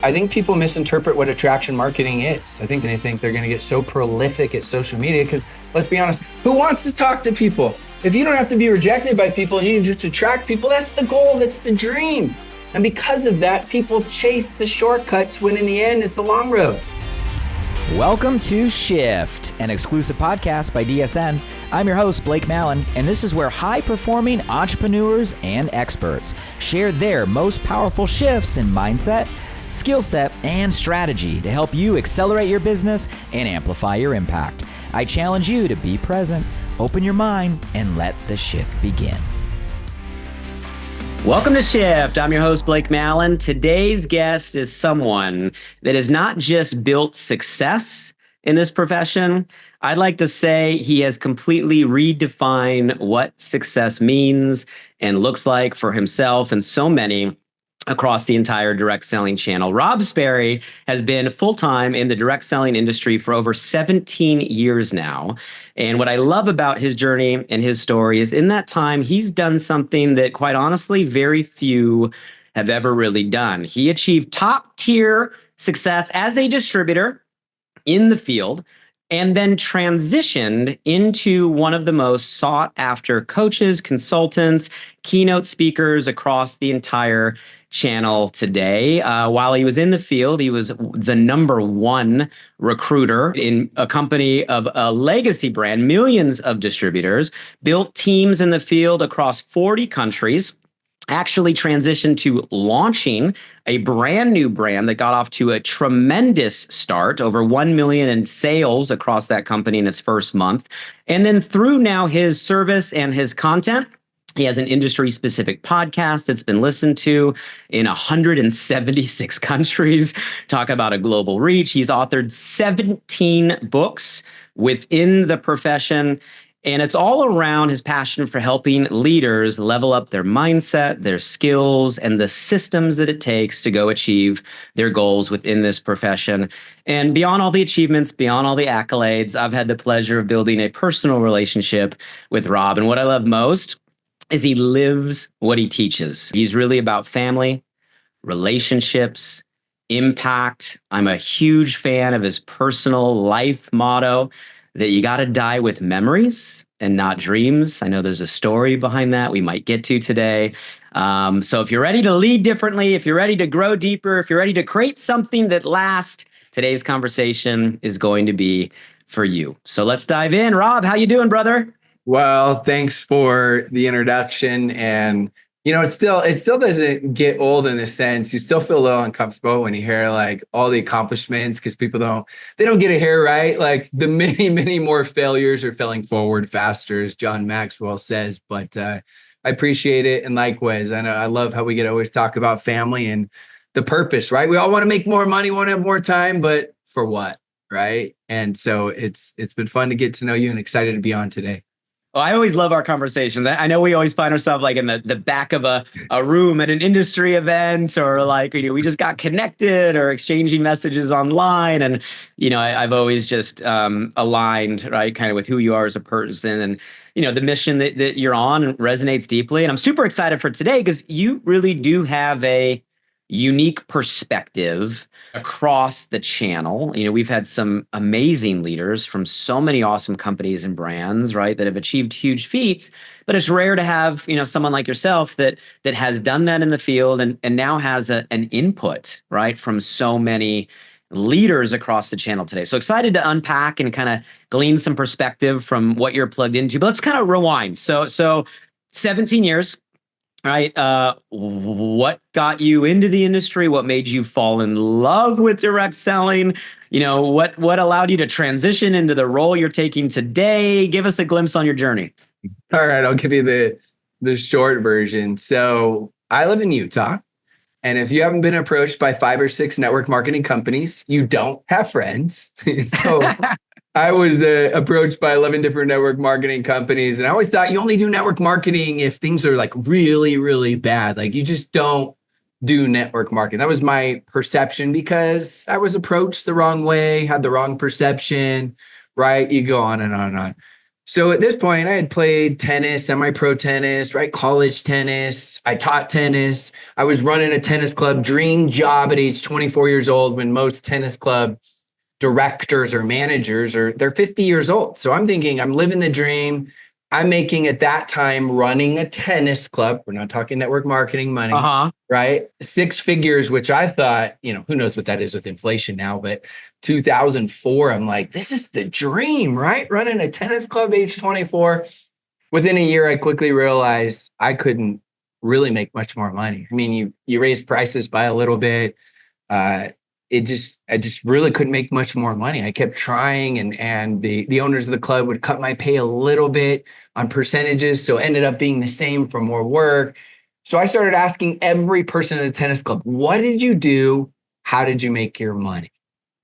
I think people misinterpret what attraction marketing is. I think they think they're going to get so prolific at social media because, let's be honest, who wants to talk to people? If you don't have to be rejected by people and you can just attract people, that's the goal, that's the dream. And because of that, people chase the shortcuts when in the end it's the long road. Welcome to Shift, an exclusive podcast by DSN. I'm your host, Blake Mallen, and this is where high-performing entrepreneurs and experts share their most powerful shifts in mindset, skill set, and strategy to help you accelerate your business and amplify your impact. I challenge you to be present, open your mind, and let the shift begin. Welcome to Shift. I'm your host, Blake Mallen. Today's guest is someone that has not just built success in this profession. I'd like to say he has completely redefined what success means and looks like for himself and so many across the entire direct selling channel. Rob Sperry has been full-time in the direct selling industry for over 17 years now. And what I love about his journey and his story is in that time, he's done something that quite honestly, very few have ever really done. He achieved top tier success as a distributor in the field, and then transitioned into one of the most sought after coaches, consultants, keynote speakers across the entire channel today. While he was in the field, he was the number one recruiter in a company of a legacy brand, millions of distributors, built teams in the field across 40 countries, actually transitioned to launching a brand new brand that got off to a tremendous start, over 1 million in sales across that company in its first month. And then through now his service and his content, he has an industry-specific podcast that's been listened to in 176 countries. Talk about a global reach. He's authored 17 books within the profession. And it's all around his passion for helping leaders level up their mindset, their skills, and the systems that it takes to go achieve their goals within this profession. And beyond all the achievements, beyond all the accolades, I've had the pleasure of building a personal relationship with Rob. And what I love most is he lives what he teaches. He's really about family, relationships, impact. I'm a huge fan of his personal life motto that you got to die with memories and not dreams. I know there's a story behind that we might get to today. So if you're ready to lead differently, if you're ready to grow deeper, if you're ready to create something that lasts, today's conversation is going to be for you. So let's dive in. Rob, how you doing, brother? Well, thanks for the introduction. And it still doesn't get old in the sense you still feel a little uncomfortable when you hear like all the accomplishments because people don't get it here right. Like the many more failures are failing forward faster, as John Maxwell says. But I appreciate it, and likewise, I know I love how we get to always talk about family and the purpose. Right? We all want to make more money, want to have more time, but for what? Right? And so it's been fun to get to know you and excited to be on today. Well, I always love our conversations. I know we always find ourselves like in the back of a room at an industry event, or like, we just got connected or exchanging messages online. And, I've always just aligned, right, kind of with who you are as a person. And, the mission that you're on resonates deeply. And I'm super excited for today because you really do have a unique perspective across the channel. We've had some amazing leaders from so many awesome companies and brands, right, that have achieved huge feats, but it's rare to have, someone like yourself that has done that in the field and now has an input, right, from so many leaders across the channel today. So excited to unpack and kind of glean some perspective from what you're plugged into, but let's kind of rewind. So 17 years. All right. What got you into the industry? What made you fall in love with direct selling? What allowed you to transition into the role you're taking today? Give us a glimpse on your journey. All right. I'll give you the short version. So I live in Utah. And if you haven't been approached by 5 or 6 network marketing companies, you don't have friends. So I was approached by 11 different network marketing companies. And I always thought you only do network marketing if things are like really, really bad. Like you just don't do network marketing. That was my perception because I was approached the wrong way, had the wrong perception, right? You go on and on and on. So at this point, I had played tennis, semi-pro tennis, right? College tennis. I taught tennis. I was running a tennis club, dream job at age 24 years old when most tennis club directors or managers they're 50 years old. So I'm thinking I'm living the dream. I'm making at that time running a tennis club. We're not talking network marketing money, Uh-huh. right? Six figures, which I thought, who knows what that is with inflation now, but 2004, I'm like, this is the dream, right? Running a tennis club age 24. Within a year, I quickly realized I couldn't really make much more money. I mean, you raise prices by a little bit. Uh, I just really couldn't make much more money. I kept trying, and the owners of the club would cut my pay a little bit on percentages, so it ended up being the same for more work. So I started asking every person at the tennis club, what did you do? How did you make your money?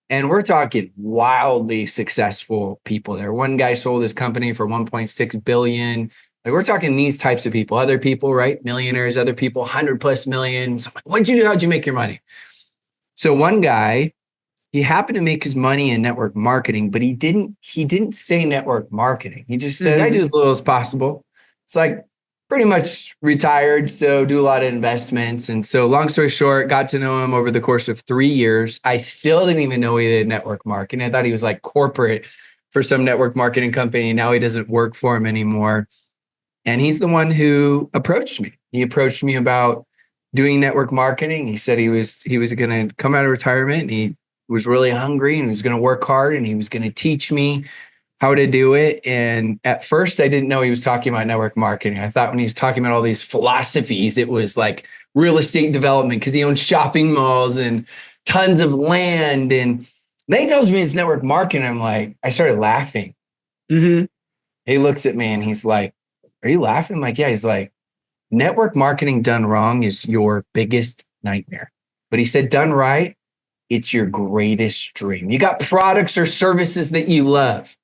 And we're talking wildly successful people there. One guy sold his company for 1.6 billion. Like, we're talking these types of people, other people, right? Millionaires, other people, 100 plus million. So I'm like, what'd you do? How'd you make your money? So one guy, he happened to make his money in network marketing, but he didn't say network marketing. He just said, I do as little as possible. It's like pretty much retired, so do a lot of investments. And so long story short, got to know him over the course of 3 years. I still didn't even know he did network marketing. I thought he was like corporate for some network marketing company. Now he doesn't work for him anymore. And he's the one who approached me. He approached me about doing network marketing. He said he was going to come out of retirement, and he was really hungry, and he was going to work hard, and he was going to teach me how to do it. And at first I didn't know he was talking about network marketing. I thought when he was talking about all these philosophies, it was like real estate development, because he owns shopping malls and tons of land. And then he tells me it's network marketing. I started laughing. Mm-hmm. He looks at me and he's like, are you laughing? I'm like, yeah. He's like, network marketing done wrong is your biggest nightmare. But he said, done right, it's your greatest dream. You got products or services that you love.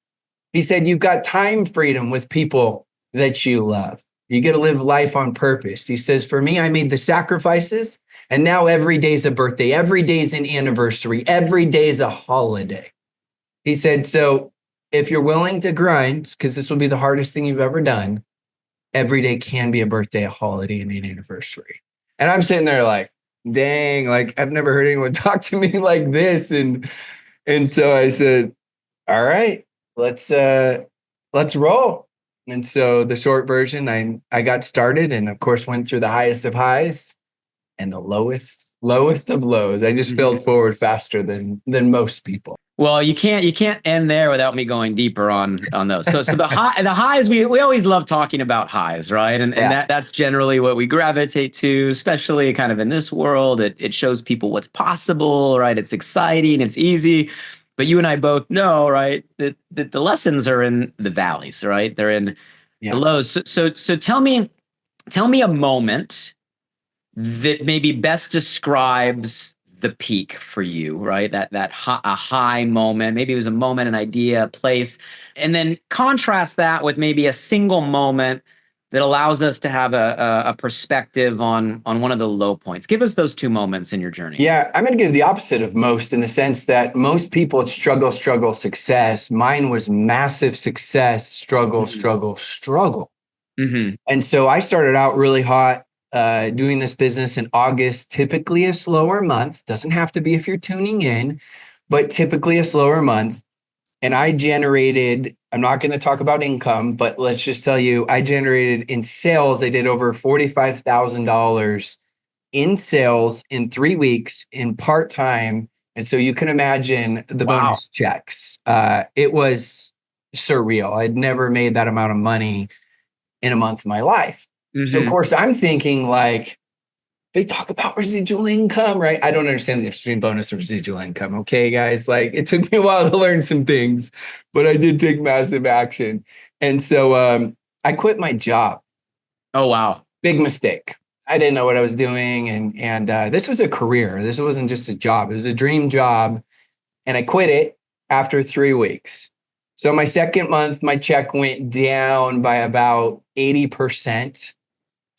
He said, you've got time freedom with people that you love. You get to live life on purpose. He says, for me, I made the sacrifices, and now every day's a birthday. Every day's an anniversary. Every day's a holiday. He said, so if you're willing to grind, because this will be the hardest thing you've ever done, every day can be a birthday, a holiday, and an anniversary. And I'm sitting there like, dang, like I've never heard anyone talk to me like this. And so I said, all right, let's roll. And so the short version, I got started, and of course went through the highest of highs and the lowest of lows. I just failed forward faster than most people. Well, you can't end there without me going deeper on those. So the highs, we always love talking about highs, right? And that's generally what we gravitate to, especially kind of in this world. It shows people what's possible, right? It's exciting, it's easy. But you and I both know, right, that the lessons are in the valleys, right? They're in the lows. So tell me a moment that maybe best describes the peak for you, right? A high moment. Maybe it was a moment, an idea, a place, and then contrast that with maybe a single moment that allows us to have a perspective on one of the low points. Give us those two moments in your journey. Yeah, I'm going to give the opposite of most, in the sense that most people, it's struggle, success. Mine was massive success, struggle, struggle. Mm-hmm. And so I started out really hot. Doing this business in August, typically a slower month. Doesn't have to be if you're tuning in, but typically a slower month. And I generated, I'm not going to talk about income, but let's just tell you, I generated in sales, I did over $45,000 in sales in 3 weeks in part-time. And so you can imagine the bonus checks. It was surreal. I'd never made that amount of money in a month of my life. Mm-hmm. So of course I'm thinking, like, they talk about residual income, right? I don't understand the difference between bonus and residual income. Okay, guys, like, it took me a while to learn some things, but I did take massive action. And so I quit my job. Oh, wow. Big mistake. I didn't know what I was doing. And this was a career. This wasn't just a job. It was a dream job. And I quit it after 3 weeks. So my second month, my check went down by about 80%.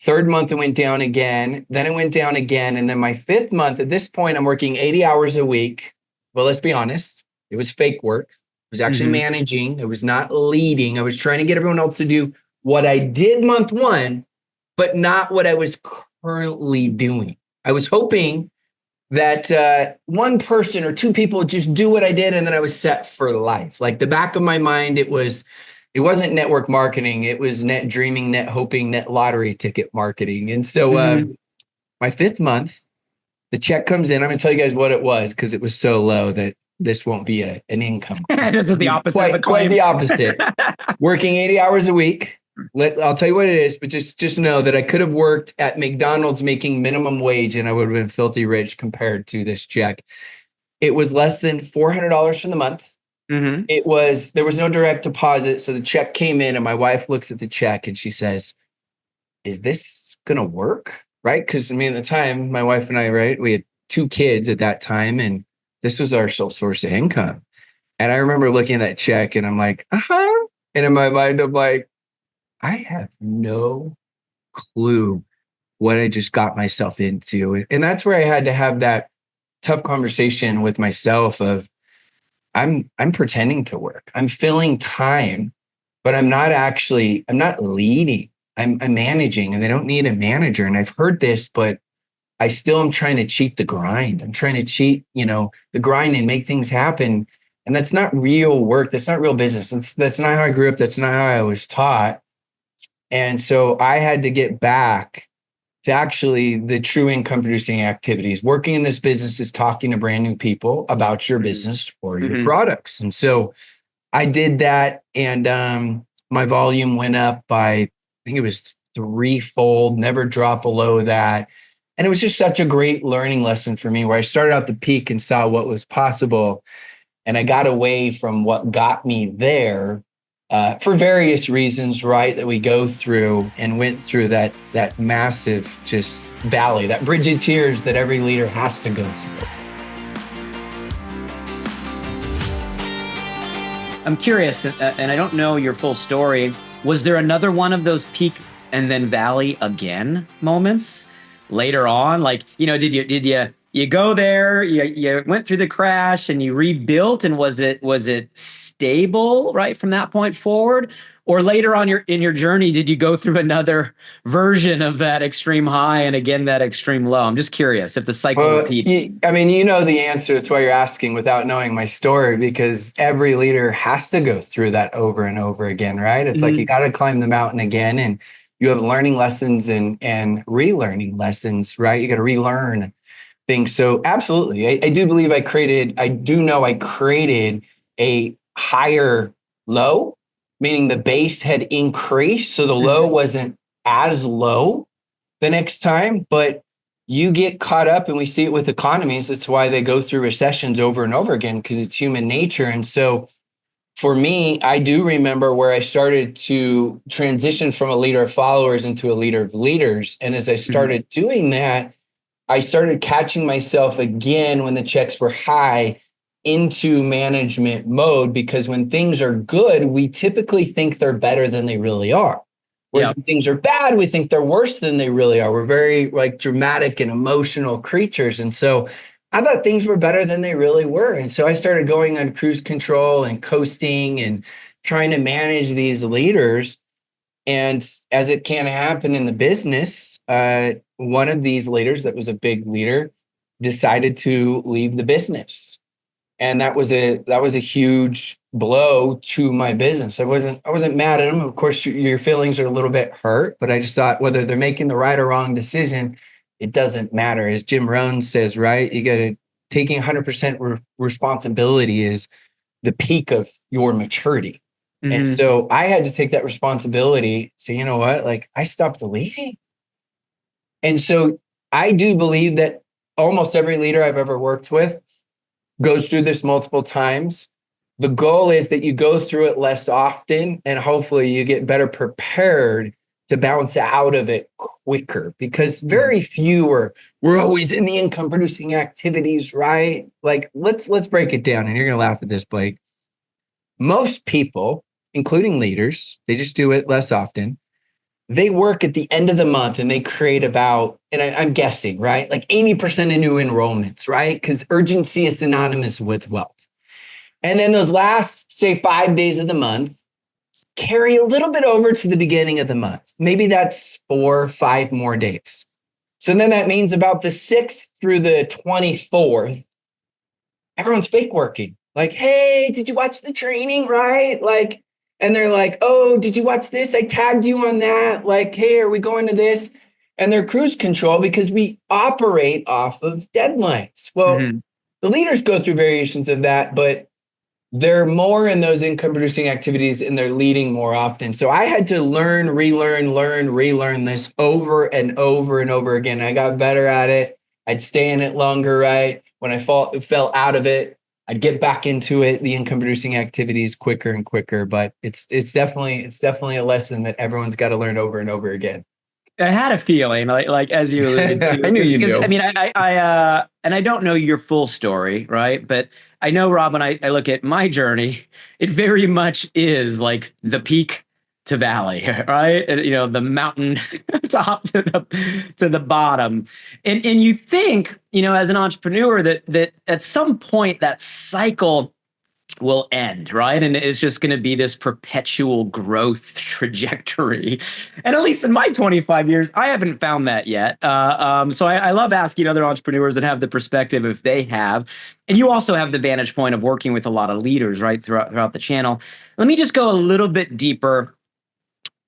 Third month, it went down again. Then it went down again. And then my fifth month, at this point, I'm working 80 hours a week. Well, let's be honest. It was fake work. was actually managing. I was not leading. I was trying to get everyone else to do what I did month one, but not what I was currently doing. I was hoping that one person or two people would just do what I did, and then I was set for life. Like the back of my mind, it wasn't network marketing. It was net dreaming, net hoping, net lottery ticket marketing. And so my fifth month, the check comes in. I'm going to tell you guys what it was because it was so low that this won't be an income. This is the opposite. Quite the opposite. Working 80 hours a week. I'll tell you what it is, but just know that I could have worked at McDonald's making minimum wage and I would have been filthy rich compared to this check. It was less than $400 for the month. There was no direct deposit. So the check came in and my wife looks at the check and she says, is this going to work? Right? Because at the time, my wife and I, right, we had 2 kids at that time and this was our sole source of income. And I remember looking at that check and I'm like, and in my mind, I'm like, I have no clue what I just got myself into. And that's where I had to have that tough conversation with myself of I'm pretending to work. I'm filling time, but I'm not leading. I'm managing, and they don't need a manager. And I've heard this, but I still am trying to cheat the grind. I'm trying to cheat, the grind and make things happen. And that's not real work. That's not real business. That's not how I grew up. That's not how I was taught. And so I had to get back to actually the true income producing activities. Working in this business is talking to brand new people about your business or your products. And so I did that, and my volume went up by, I think it was 3-fold, never drop below that. And it was just such a great learning lesson for me where I started out the peak and saw what was possible. And I got away from what got me there for various reasons, right, that we go through, and went through that massive just valley, that bridge of tears that every leader has to go through. I'm curious, and I don't know your full story. Was there another one of those peak and then valley again moments later on? Like, did you go there, you went through the crash and you rebuilt, and was it stable right from that point forward? Or later on in your journey, did you go through another version of that extreme high and again that extreme low? I'm just curious if the cycle repeated. The answer. That's why you're asking without knowing my story, because every leader has to go through that over and over again, right? It's like you got to climb the mountain again, and you have learning lessons and relearning lessons, right? You got to relearn things. So absolutely, I do believe I created a higher low, meaning the base had increased. So the low wasn't as low the next time, but you get caught up, and we see it with economies. That's why they go through recessions over and over again, because it's human nature. And so for me, I do remember where I started to transition from a leader of followers into a leader of leaders. And as I started doing that, I started catching myself again when the checks were high into management mode, because when things are good, we typically think they're better than they really are. Whereas when things are bad, we think they're worse than they really are. We're very dramatic and emotional creatures. And so I thought things were better than they really were. And so I started going on cruise control and coasting and trying to manage these leaders. And as it can happen in the business, one of these leaders that was a big leader decided to leave the business. And that was a huge blow to my business. I wasn't mad at him. Of course, your feelings are a little bit hurt, but I just thought whether they're making the right or wrong decision, it doesn't matter. As Jim Rohn says, right? Taking 100% responsibility is the peak of your maturity. And so I had to take that responsibility. So you know what? I stopped leading. And so I do believe that almost every leader I've ever worked with goes through this multiple times. The goal is that you go through it less often, and hopefully you get better prepared to bounce out of it quicker, because very few we're always in the income producing activities, right? Let's break it down, and you're going to laugh at this, Blake. Most people, including leaders, they just do it less often. They work at the end of the month and they create about, and I'm guessing, right? 80% of new enrollments, right? Because urgency is synonymous with wealth. And then those last, say, 5 days of the month carry a little bit over to the beginning of the month. Maybe that's 4 or 5 more days. So then that means about the 6th through the 24th, everyone's fake working. Like, hey, did you watch the training? Right? Like, and they're like, oh, did you watch this? I tagged you on that. Like, hey, are we going to this? And they're cruise control because we operate off of deadlines. Well, the leaders go through variations of that, but they're more in those income producing activities and they're leading more often. So I had to learn, relearn this over and over and over again. I got better at it. I'd stay in it longer, right? When I fell out of it, I'd get back into it, the income producing activities quicker and quicker. But it's definitely a lesson that everyone's got to learn over and over again. I had a feeling, like as you alluded to, I knew you knew. I mean, and I don't know your full story, right? But I know, Rob, when I look at my journey, it very much is like the peak to valley, right? And, the mountain top to the bottom. And you think, as an entrepreneur that at some point that cycle will end, right? And it's just going to be this perpetual growth trajectory. And at least in my 25 years, I haven't found that yet. So I love asking other entrepreneurs that have the perspective if they have. And you also have the vantage point of working with a lot of leaders, right, throughout the channel. Let me just go a little bit deeper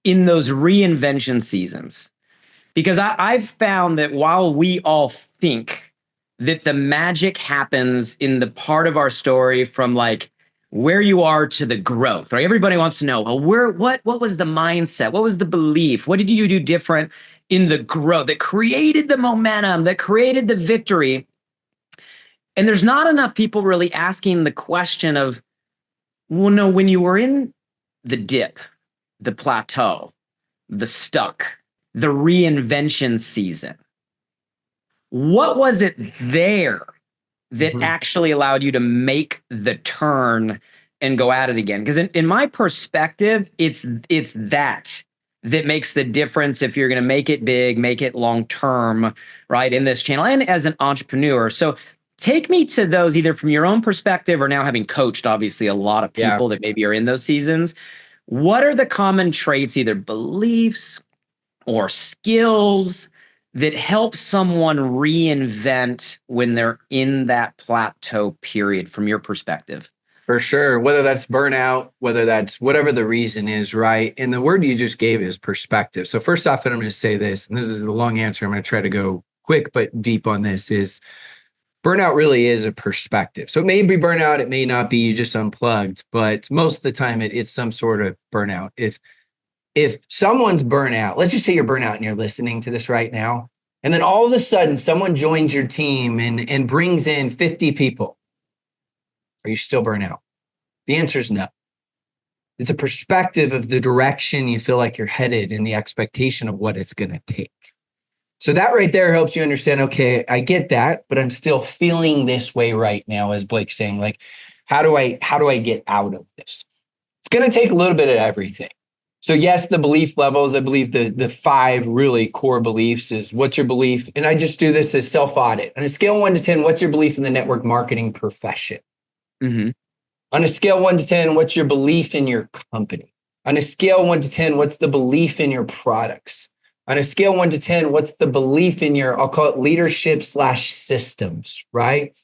in those reinvention seasons, because I've found that while we all think that the magic happens in the part of our story from like where you are to the growth, right? Everybody wants to know, well, what was the mindset? What was the belief? What did you do different in the growth that created the momentum, that created the victory? And there's not enough people really asking the question of, well, no, when you were in the dip, the plateau, the stuck, the reinvention season, what was it there that actually allowed you to make the turn and go at it again? Because in my perspective, it's that makes the difference if you're going to make it big, make it long term, right, in this channel and as an entrepreneur. So take me to those either from your own perspective or now having coached, obviously, a lot of people that maybe are in those seasons. What are the common traits, either beliefs or skills, that help someone reinvent when they're in that plateau period from your perspective? For sure. Whether that's burnout, whether that's whatever the reason is, right? And the word you just gave is perspective. So first off, and I'm going to say this, and this is a long answer. I'm going to try to go quick but deep on this, is burnout really is a perspective. So it may be burnout, it may not be, you just unplugged, but most of the time it's some sort of burnout. If someone's burnout, let's just say you're burnout and you're listening to this right now, and then all of a sudden someone joins your team and brings in 50 people, are you still burnt out? The answer is no. It's a perspective of the direction you feel like you're headed and the expectation of what it's going to take. So that right there helps you understand, okay, I get that, but I'm still feeling this way right now, as Blake's saying, like, how do I get out of this? It's going to take a little bit of everything. So yes, the belief levels, I believe the 5 really core beliefs is, what's your belief? And I just do this as self-audit. On a scale of 1 to 10, what's your belief in the network marketing profession? On a scale of 1 to 10, what's your belief in your company? On a scale of 1 to 10, what's the belief in your products? On a scale of 1 to 10, what's the belief in your, I'll call it leadership/systems, right?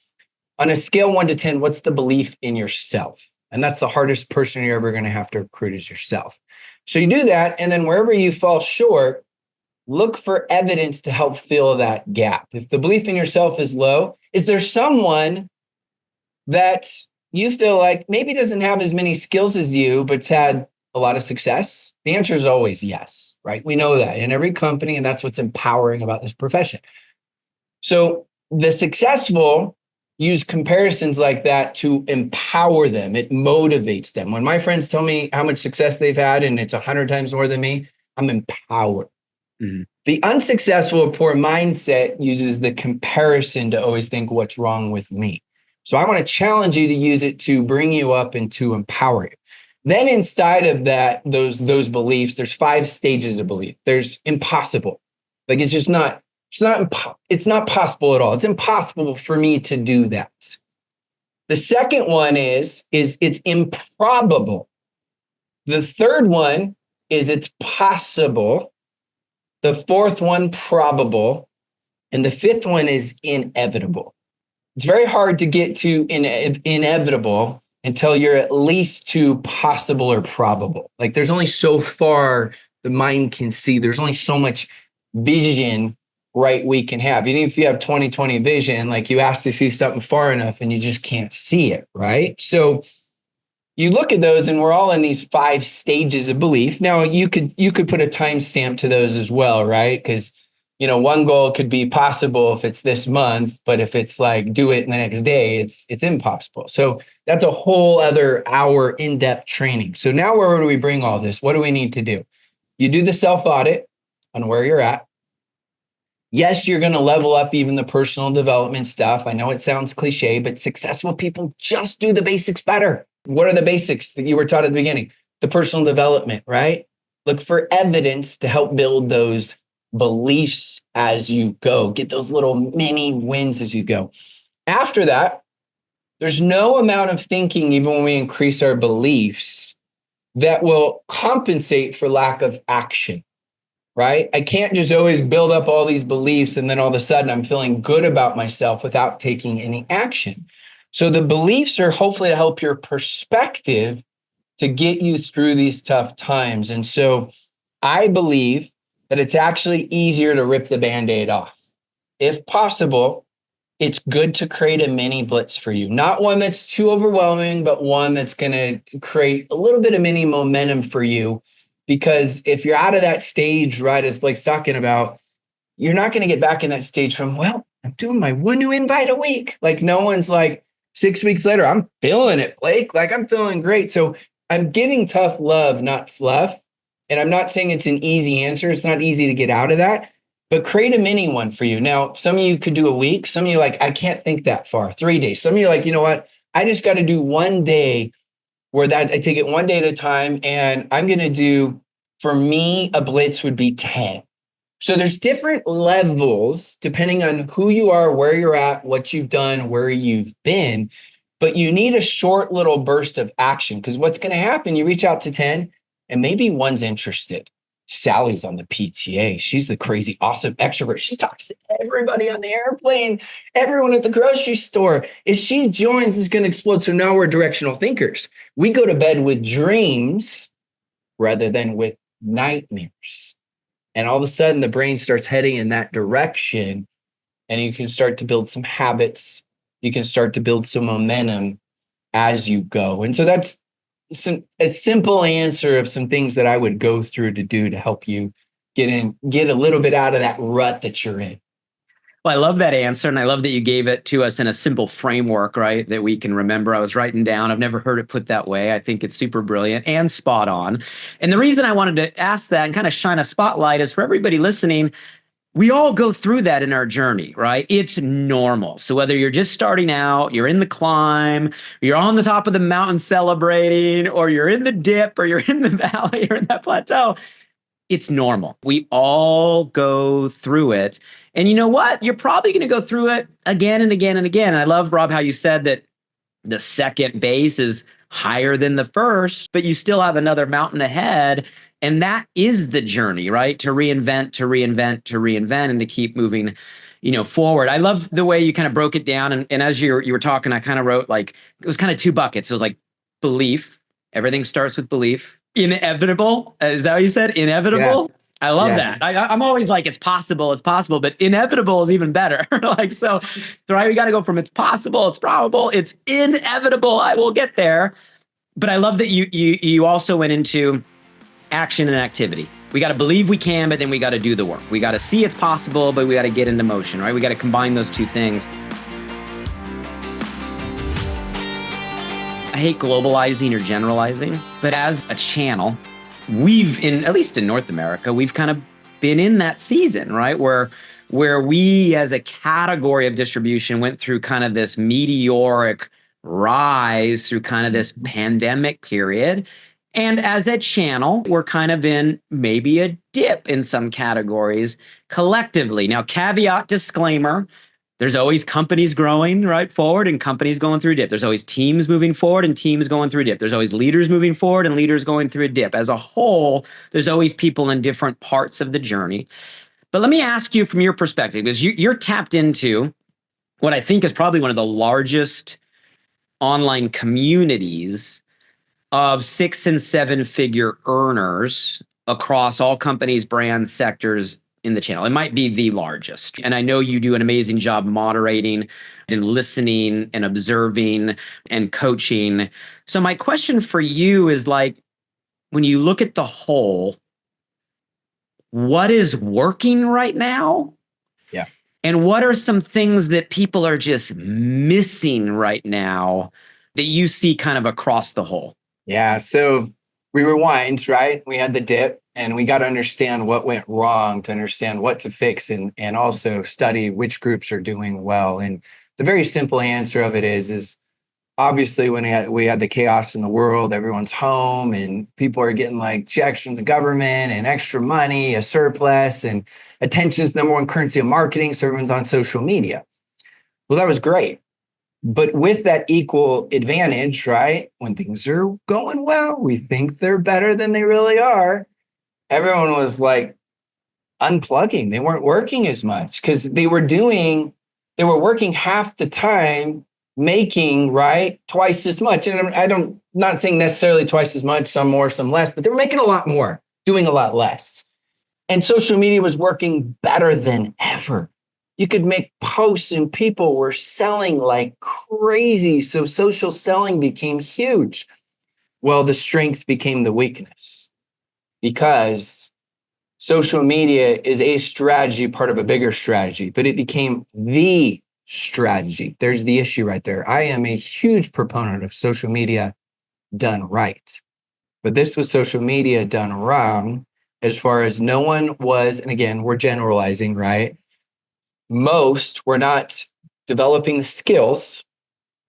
On a scale of 1 to 10, what's the belief in yourself? And that's the hardest person you're ever going to have to recruit, is yourself. So you do that, and then wherever you fall short, look for evidence to help fill that gap. If the belief in yourself is low, is there someone that you feel like maybe doesn't have as many skills as you, but's had a lot of success? The answer is always yes, right? We know that in every company, and that's what's empowering about this profession. So the successful use comparisons like that to empower them. It motivates them. When my friends tell me how much success they've had, and it's 100 times more than me, I'm empowered. The unsuccessful or poor mindset uses the comparison to always think, what's wrong with me? So I want to challenge you to use it to bring you up and to empower you. Then inside of that, those beliefs, there's 5 stages of belief. There's impossible. Like, it's not possible at all. It's impossible for me to do that. The second one is it's improbable. The third one is it's possible. The fourth one, probable. And the fifth one is inevitable. It's very hard to get to inevitable until you're at least to possible or probable. Like there's only so far the mind can see. There's only so much vision, right, we can have. Even if you have 20/20 vision, like you ask to see something far enough and you just can't see it, right? So you look at those and we're all in these 5 stages of belief. Now you could put a timestamp to those as well, right? Because one goal could be possible if it's this month, but if it's like do it in the next day, it's impossible. So that's a whole other hour in-depth training. So now where do we bring all this? What do we need to do? You do the self-audit on where you're at. Yes, you're going to level up even the personal development stuff. I know it sounds cliche, but successful people just do the basics better. What are the basics that you were taught at the beginning? The personal development, right? Look for evidence to help build those beliefs as you go. Get those little mini wins as you go. After that, there's no amount of thinking, even when we increase our beliefs, that will compensate for lack of action, right? I can't just always build up all these beliefs and then all of a sudden I'm feeling good about myself without taking any action. So the beliefs are hopefully to help your perspective to get you through these tough times. And so I believe that it's actually easier to rip the Band-Aid off. If possible, it's good to create a mini blitz for you. Not one that's too overwhelming, but one that's going to create a little bit of mini momentum for you. Because if you're out of that stage, right, as Blake's talking about, you're not going to get back in that stage from, well, I'm doing my one new invite a week. Like no one's like 6 weeks later, I'm feeling it, Blake. Like I'm feeling great. So I'm giving tough love, not fluff. And I'm not saying it's an easy answer. It's not easy to get out of that, but create a mini one for you. Now, some of you could do a week. Some of you like, I can't think that far, 3 days. Some of you are like, you know what? I just got to do one day where that I take it one day at a time. And I'm going to do, for me, a blitz would be 10. So there's different levels depending on who you are, where you're at, what you've done, where you've been. But you need a short little burst of action because what's going to happen, you reach out to 10 and maybe one's interested. Sally's on the PTA. She's the crazy, awesome extrovert. She talks to everybody on the airplane, everyone at the grocery store. If she joins, it's going to explode. So now we're directional thinkers. We go to bed with dreams rather than with nightmares. And all of a sudden, the brain starts heading in that direction. And you can start to build some habits. You can start to build some momentum as you go. And so that's a simple answer of some things that I would go through to do to help you get a little bit out of that rut that you're in. Well, I love that answer. And I love that you gave it to us in a simple framework, right? That we can remember. I was writing down. I've never heard it put that way. I think it's super brilliant and spot on. And the reason I wanted to ask that and kind of shine a spotlight is for everybody listening, we all go through that in our journey, right? It's normal. So whether you're just starting out, you're in the climb, you're on the top of the mountain celebrating, or you're in the dip, or you're in the valley, or in that plateau, it's normal. We all go through it. And you know what? You're probably going to go through it again and again and again. And I love, Rob, how you said that the second base is higher than the first, but you still have another mountain ahead. And that is the journey, right? To reinvent, and to keep moving, forward. I love the way you kind of broke it down. And as you were talking, I kind of wrote like, it was kind of 2 buckets. It was like belief. Everything starts with belief. Inevitable. Is that what you said? Inevitable. Yeah. I love that. I'm always like, it's possible, but inevitable is even better. Like, so right, we got to go from it's possible, it's probable, it's inevitable, I will get there. But I love that you also went into action and activity. We got to believe we can, but then we got to do the work. We got to see it's possible, but we got to get into motion, right? We got to combine those 2 things. I hate globalizing or generalizing, but as a channel, at least in North America, we've kind of been in that season, right? Where we as a category of distribution went through kind of this meteoric rise through kind of this pandemic period. And as a channel, we're kind of in maybe a dip in some categories collectively. Now, caveat disclaimer, There's always companies growing right forward and companies going through a dip. There's always teams moving forward and teams going through a dip. There's always leaders moving forward and leaders going through a dip. As a whole, there's always people in different parts of the journey. But let me ask you from your perspective, because you're tapped into what I think is probably one of the largest online communities of 6 and 7 figure earners across all companies, brands, sectors in the channel. It might be the largest. And I know you do an amazing job moderating and listening and observing and coaching. So my question for you is like, when you look at the whole, what is working right now? Yeah. And what are some things that people are just missing right now that you see kind of across the whole? Yeah. So we rewind, right? We had the dip and we got to understand what went wrong to understand what to fix and also study which groups are doing well. And the very simple answer of it is obviously when we had the chaos in the world, everyone's home and people are getting like checks from the government and extra money, a surplus, and attention is the number one currency of marketing. So everyone's on social media. Well, that was great. But with that equal advantage, right? When things are going well, we think they're better than they really are. Everyone was like unplugging. They weren't working as much because they were working half the time, making right twice as much. And not saying necessarily twice as much, some more, some less, but they were making a lot more, doing a lot less. And social media was working better than ever. You could make posts and people were selling like crazy. So social selling became huge. Well, the strength became the weakness because social media is a strategy, part of a bigger strategy, but it became the strategy. There's the issue right there. I am a huge proponent of social media done right, but this was social media done wrong as far as no one was, and again, we're generalizing, right? Most were not developing the skills.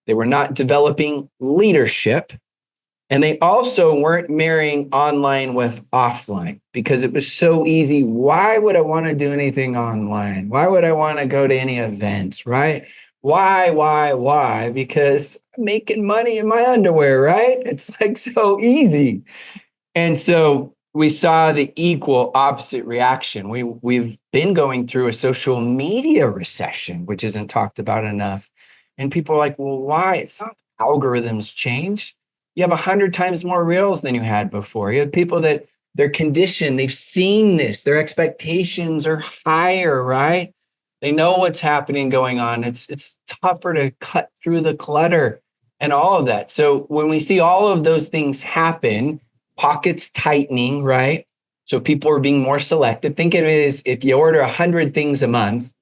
They were not developing leadership. And they also weren't marrying online with offline because it was so easy. Why would I want to do anything online? Why would I want to go to any events, right? Why? Because I'm making money in my underwear, right? It's like so easy. And so we saw the equal opposite reaction. We've been going through a social media recession, which isn't talked about enough. And people are like, well, why? It's not algorithms change. You have 100 times more reels than you had before. You have people that they're conditioned. They've seen this. Their expectations are higher, right? They know what's happening going on. It's tougher to cut through the clutter and all of that. So when we see all of those things happen, pockets tightening, right? So people are being more selective. Think of it as if you order 100 things a month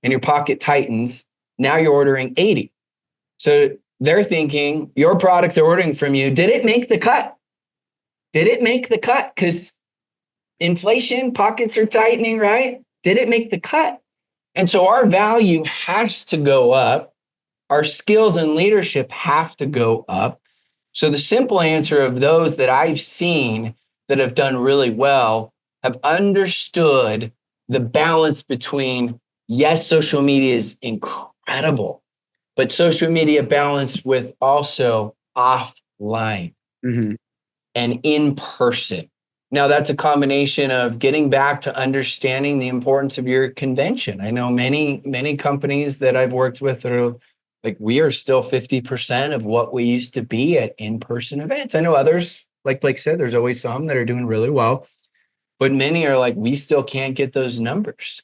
and your pocket tightens, now you're ordering 80. So they're thinking your product they're ordering from you, did it make the cut? Did it make the cut? Because inflation, pockets are tightening, right? Did it make the cut? And so our value has to go up. Our skills and leadership have to go up. So the simple answer of those that I've seen that have done really well have understood the balance between, yes, social media is incredible, but social media balanced with also offline and in person. Now that's a combination of getting back to understanding the importance of your convention. I know many companies that I've worked with that are like, we are still 50% of what we used to be at in-person events. I know others, like Blake said, there's always some that are doing really well, but many are like, we still can't get those numbers.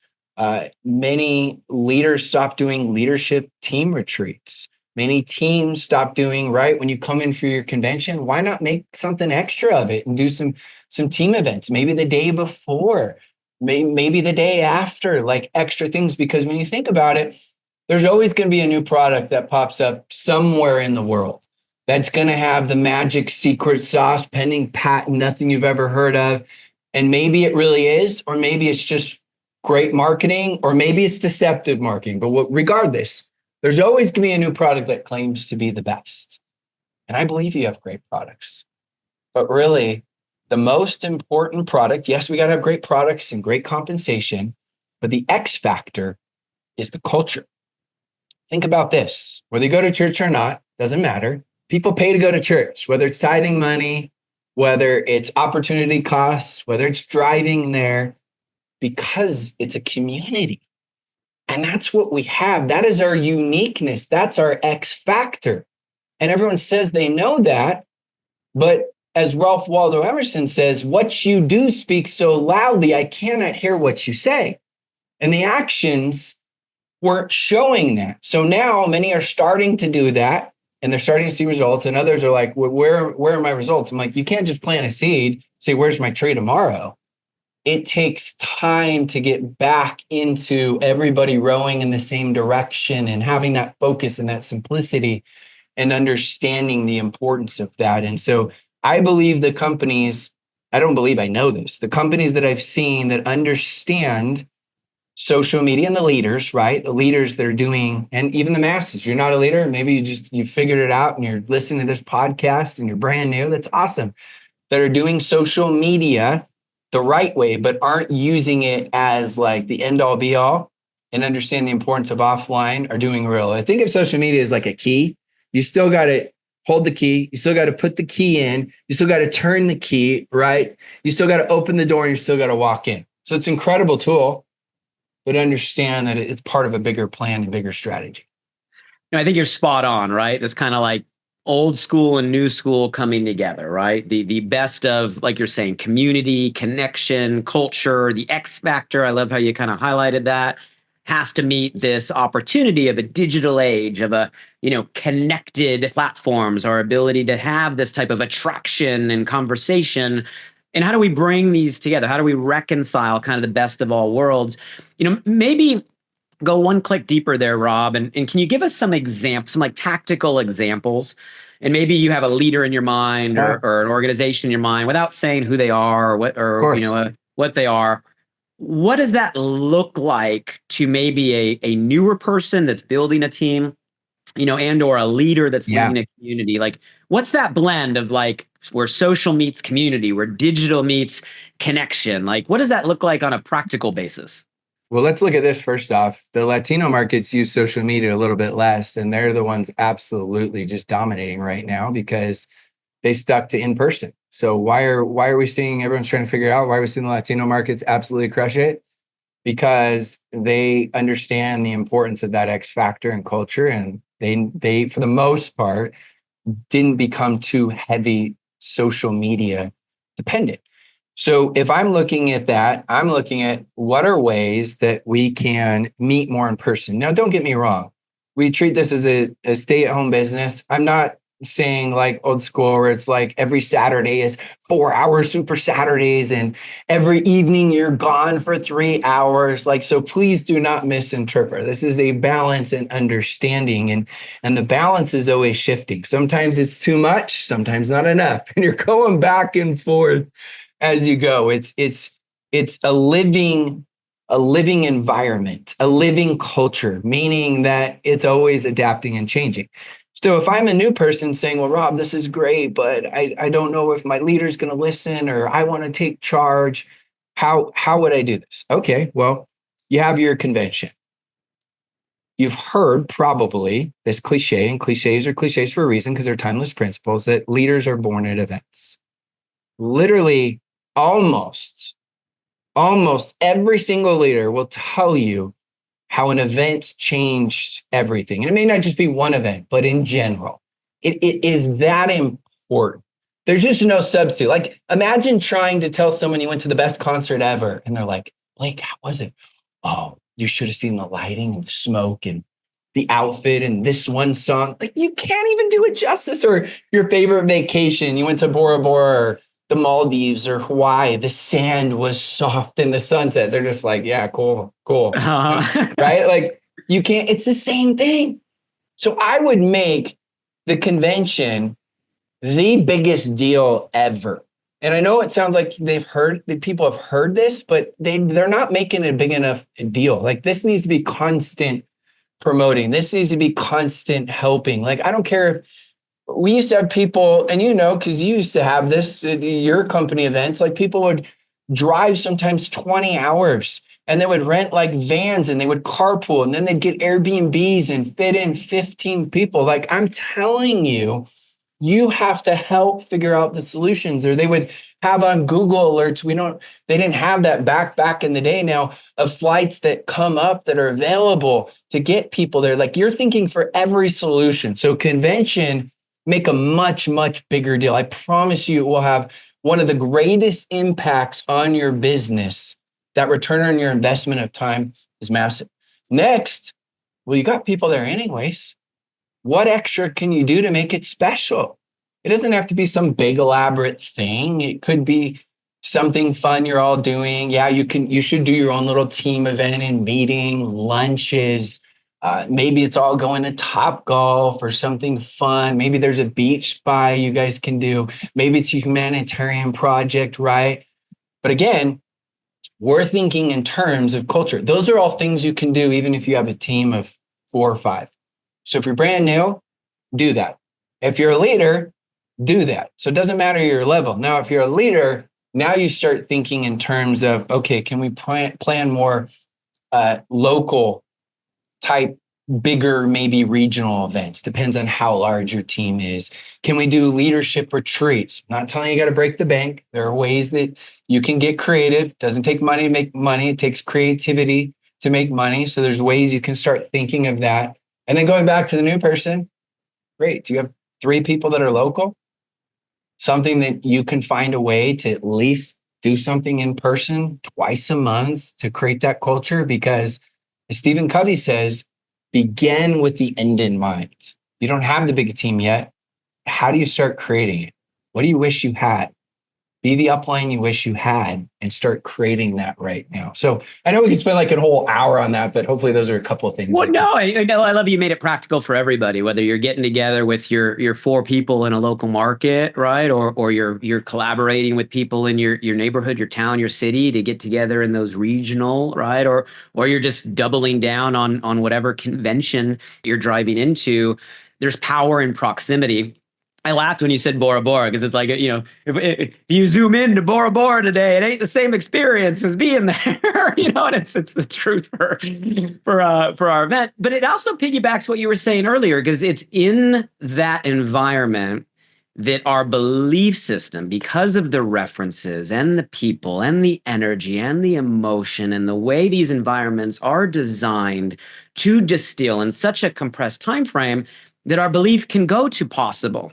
Many leaders stopped doing leadership team retreats. Many teams stopped doing, right, when you come in for your convention, why not make something extra of it and do some team events, maybe the day before, maybe the day after, like extra things. Because when you think about it, there's always going to be a new product that pops up somewhere in the world that's going to have the magic secret sauce, pending patent, nothing you've ever heard of. And maybe it really is, or maybe it's just great marketing, or maybe it's deceptive marketing. But regardless, there's always going to be a new product that claims to be the best. And I believe you have great products. But really, the most important product, yes, we got to have great products and great compensation, but the X factor is the culture. think about this, whether you go to church or not, doesn't matter. People pay to go to church, whether it's tithing money, whether it's opportunity costs, whether it's driving there, because it's a community. And that's what we have. That is our uniqueness. That's our X factor. And everyone says they know that. But as Ralph Waldo Emerson says, what you do speaks so loudly, I cannot hear what you say. And the actions weren't showing that. So now many are starting to do that and they're starting to see results. And others are like, where are my results? I'm like, you can't just plant a seed, say, where's my tree tomorrow? It takes time to get back into everybody rowing in the same direction and having that focus and that simplicity and understanding the importance of that. And so I believe the companies, I don't believe I know this, the companies that I've seen that understand social media and the leaders, right? The leaders that are doing, and even the masses. If you're not a leader, maybe you figured it out and you're listening to this podcast and you're brand new. That's awesome. That are doing social media the right way, but aren't using it as like the end all be all and understand the importance of offline are doing real. I think of social media as like a key. You still got to hold the key. You still got to put the key in. You still got to turn the key, right? You still got to open the door and you still got to walk in. So it's an incredible tool, but understand that it's part of a bigger plan and bigger strategy. I think you're spot on, right? It's kind of like old school and new school coming together, right? The best of, like you're saying, community, connection, culture, the X factor. I love how you kind of highlighted that. Has to meet this opportunity of a digital age, of a, connected platforms, our ability to have this type of attraction and conversation. And how do we bring these together? How do we reconcile kind of the best of all worlds? Maybe go one click deeper there, Rob. And can you give us some examples, some like tactical examples? And maybe you have a leader in your mind or an organization in your mind without saying who they are or what they are. What does that look like to maybe a newer person that's building a team, and or a leader that's leading a community? Like, what's that blend of like where social meets community, where digital meets connection? Like, what does that look like on a practical basis? Well, let's look at this first off. The Latino markets use social media a little bit less, and they're the ones absolutely just dominating right now because they stuck to in person. So why are we seeing everyone's trying to figure out why we're seeing the Latino markets absolutely crush it? Because they understand the importance of that X factor and culture, and they for the most part didn't become too heavy social media dependent. So if I'm looking at that, I'm looking at what are ways that we can meet more in person. Now, don't get me wrong. We treat this as a stay-at-home business. I'm not saying like old school where it's like every Saturday is 4-hour super Saturdays and every evening you're gone for 3 hours. Like, so please do not misinterpret. This is a balance and understanding, and the balance is always shifting. Sometimes it's too much, sometimes not enough. And you're going back and forth as you go. It's a living environment, a living culture, meaning that it's always adapting and changing. So if I'm a new person saying, well, Rob, this is great, but I don't know if my leader's going to listen or I want to take charge, how would I do this? Okay, well, you have your convention. You've heard probably this cliche, and cliches are cliches for a reason because they're timeless principles, that leaders are born at events. Literally, almost every single leader will tell you how an event changed everything. And it may not just be one event, but in general, it is that important. There's just no substitute. Like, imagine trying to tell someone you went to the best concert ever, and they're like, Blake, how was it? Oh, you should have seen the lighting and the smoke and the outfit and this one song. Like, you can't even do it justice. Or your favorite vacation, you went to Bora Bora or the Maldives or Hawaii, the sand was soft in the sunset. They're just like, yeah, cool. Right? Like, you can't, it's the same thing. So I would make the convention the biggest deal ever. And I know it sounds like people have heard this, but they're not making a big enough deal. Like, this needs to be constant promoting. This needs to be constant helping. Like, I don't care if we used to have people, and because you used to have this at your company events, like people would drive sometimes 20 hours and they would rent like vans and they would carpool and then they'd get Airbnbs and fit in 15 people. Like I'm telling you, you have to help figure out the solutions. Or they would have on Google alerts. They didn't have that back in the day now of flights that come up that are available to get people there. Like you're thinking for every solution. So convention make a much, much bigger deal. I promise you it will have one of the greatest impacts on your business. That return on your investment of time is massive. Next, well, you got people there anyways. What extra can you do to make it special? It doesn't have to be some big elaborate thing. It could be something fun you're all doing. Yeah, you should do your own little team event and meeting, lunches. Maybe it's all going to Top Golf or something fun. Maybe there's a beach spa you guys can do. Maybe it's a humanitarian project, right? But again, we're thinking in terms of culture. Those are all things you can do even if you have a team of 4 or 5. So if you're brand new, do that. If you're a leader, do that. So it doesn't matter your level. Now, if you're a leader, now you start thinking in terms of, okay, can we plan more local type, bigger, maybe regional events? Depends on how large your team is. Can we do leadership retreats? I'm not telling you got to break the bank. There are ways that you can get creative. It doesn't take money to make money. It takes creativity to make money. So there's ways you can start thinking of that. And then going back to the new person, great. Do you have 3 people that are local? Something that you can find a way to at least do something in person twice a month to create that culture, because as Stephen Covey says, begin with the end in mind. You don't have the big team yet. How do you start creating it? What do you wish you had? Be the upline you wish you had and start creating that right now. So I know we could spend like a whole hour on that, but hopefully those are a couple of things. Well, no, I know. I love you made it practical for everybody, whether you're getting together with your 4 people in a local market, right? Or you're collaborating with people in your neighborhood, your town, your city to get together in those regional, right? Or you're just doubling down on whatever convention you're driving into. There's power in proximity. I laughed when you said Bora Bora, because it's like, if you zoom in to Bora Bora today, it ain't the same experience as being there, and it's the truth for our event. But it also piggybacks what you were saying earlier, because it's in that environment that our belief system, because of the references and the people and the energy and the emotion and the way these environments are designed to distill in such a compressed time frame, that our belief can go to possible,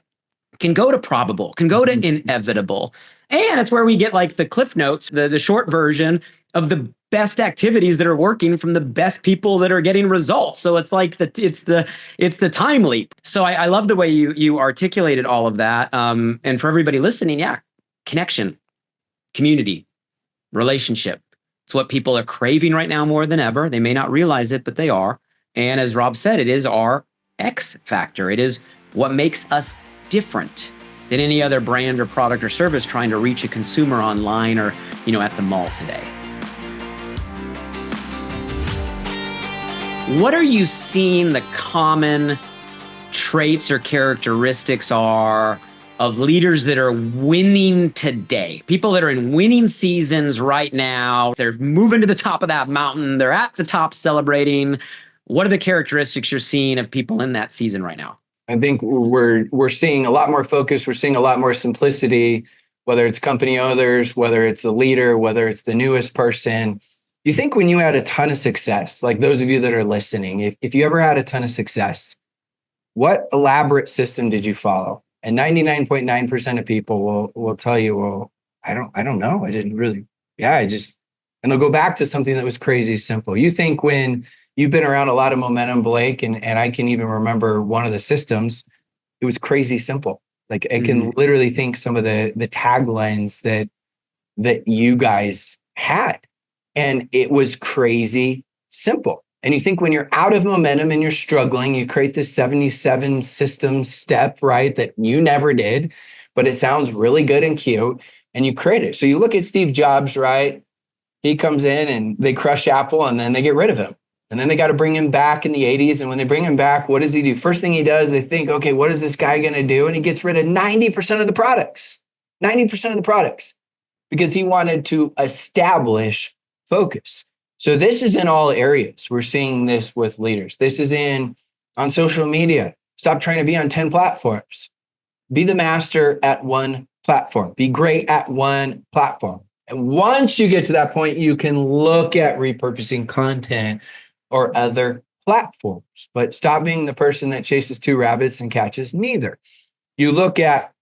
can go to probable, can go to inevitable. And it's where we get like the cliff notes, the short version of the best activities that are working from the best people that are getting results. So it's like it's the time leap. So I love the way you articulated all of that. And for everybody listening, yeah, connection, community, relationship. It's what people are craving right now more than ever. They may not realize it, but they are. And as Rob said, it is our X factor. It is what makes us different than any other brand or product or service trying to reach a consumer online or, at the mall today. What are you seeing the common traits or characteristics are of leaders that are winning today? People that are in winning seasons right now. They're moving to the top of that mountain. They're at the top celebrating. What are the characteristics you're seeing of people in that season right now? I think we're seeing a lot more focus. We're seeing a lot more simplicity, whether it's company owners, whether it's a leader, whether it's the newest person. You think when you had a ton of success, like those of you that are listening, if you ever had a ton of success, what elaborate system did you follow? And 99.9% of people will tell you, well, I don't know. I didn't really. Yeah, and they'll go back to something that was crazy simple. You think when you've been around a lot of momentum, Blake, and I can even remember one of the systems, it was crazy simple. Like I can literally think some of the taglines that you guys had, and it was crazy simple. And you think when you're out of momentum and you're struggling, you create this 77 system step, right? That you never did, but it sounds really good and cute, and you create it. So you look at Steve Jobs, right? He comes in and they crush Apple and then they get rid of him. And then they got to bring him back in the 80s. And when they bring him back, what does he do? First thing he does, they think, okay, what is this guy going to do? And he gets rid of 90% of the products, 90% of the products, because he wanted to establish focus. So this is in all areas. We're seeing this with leaders. This is on social media. Stop trying to be on 10 platforms. Be the master at one platform. Be great at one platform. And once you get to that point, you can look at repurposing content or other platforms. But stop being the person that chases two rabbits and catches neither. You look at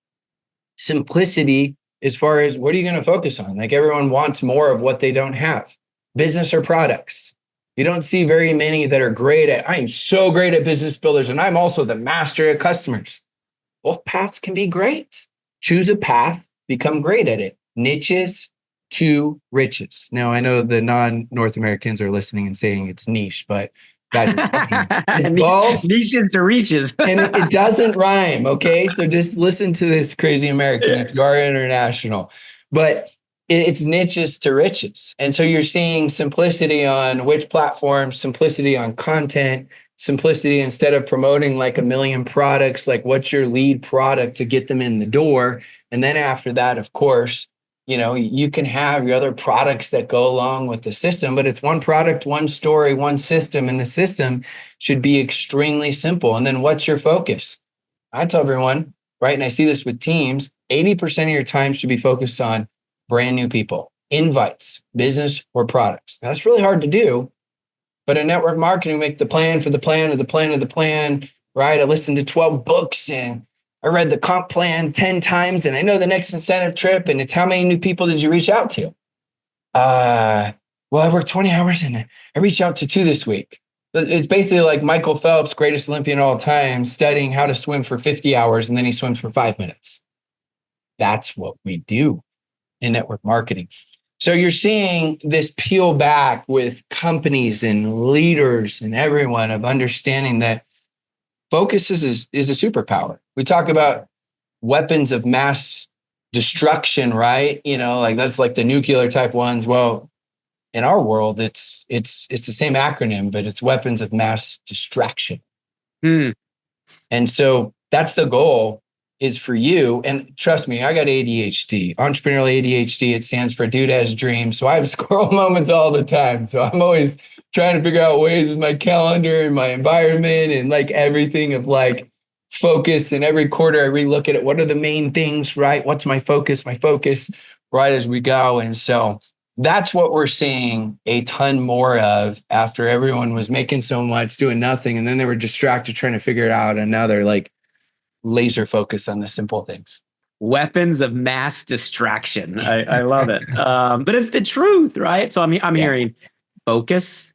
simplicity as far as what are you going to focus on? Like everyone wants more of what they don't have. Business or products. You don't see very many that are great at, I'm so great at business builders and I'm also the master at customers. Both paths can be great. Choose a path, become great at it. Niches to riches. Now, I know the non-North Americans are listening and saying it's niche, but guys, it's both. Niches to reaches. And it doesn't rhyme, okay? So just listen to this crazy American if you are international. But it's niches to riches. And so you're seeing simplicity on which platform, simplicity on content, simplicity instead of promoting like a million products, like what's your lead product to get them in the door. And then after that, of course, you can have your other products that go along with the system, but it's one product, one story, one system, and the system should be extremely simple. And then what's your focus? I tell everyone, right? And I see this with teams, 80% of your time should be focused on brand new people, invites, business or products. Now, that's really hard to do, but in network marketing, make the plan for the plan of the plan of the plan, right? I listened to 12 books and I read the comp plan 10 times and I know the next incentive trip and it's how many new people did you reach out to? Well, I worked 20 hours and I reached out to 2 this week. It's basically like Michael Phelps, greatest Olympian of all time, studying how to swim for 50 hours and then he swims for 5 minutes. That's what we do in network marketing. So you're seeing this peel back with companies and leaders and everyone of understanding that focus is a superpower. We talk about weapons of mass destruction, right? Like that's like the nuclear type ones. Well, in our world, it's the same acronym, but it's weapons of mass distraction. And so that's the goal is for you. And trust me, I got ADHD, entrepreneurial ADHD. It stands for dude has dreams. So I have squirrel moments all the time. So I'm always trying to figure out ways with my calendar and my environment and like everything of like focus. And every quarter I relook at it. What are the main things, right? What's my focus, right, as we go. And so that's what we're seeing a ton more of after everyone was making so much, doing nothing. And then they were distracted trying to figure it out. And now they're like laser focused on the simple things. Weapons of mass distraction. I love it. But it's the truth, right? So I'm hearing focus,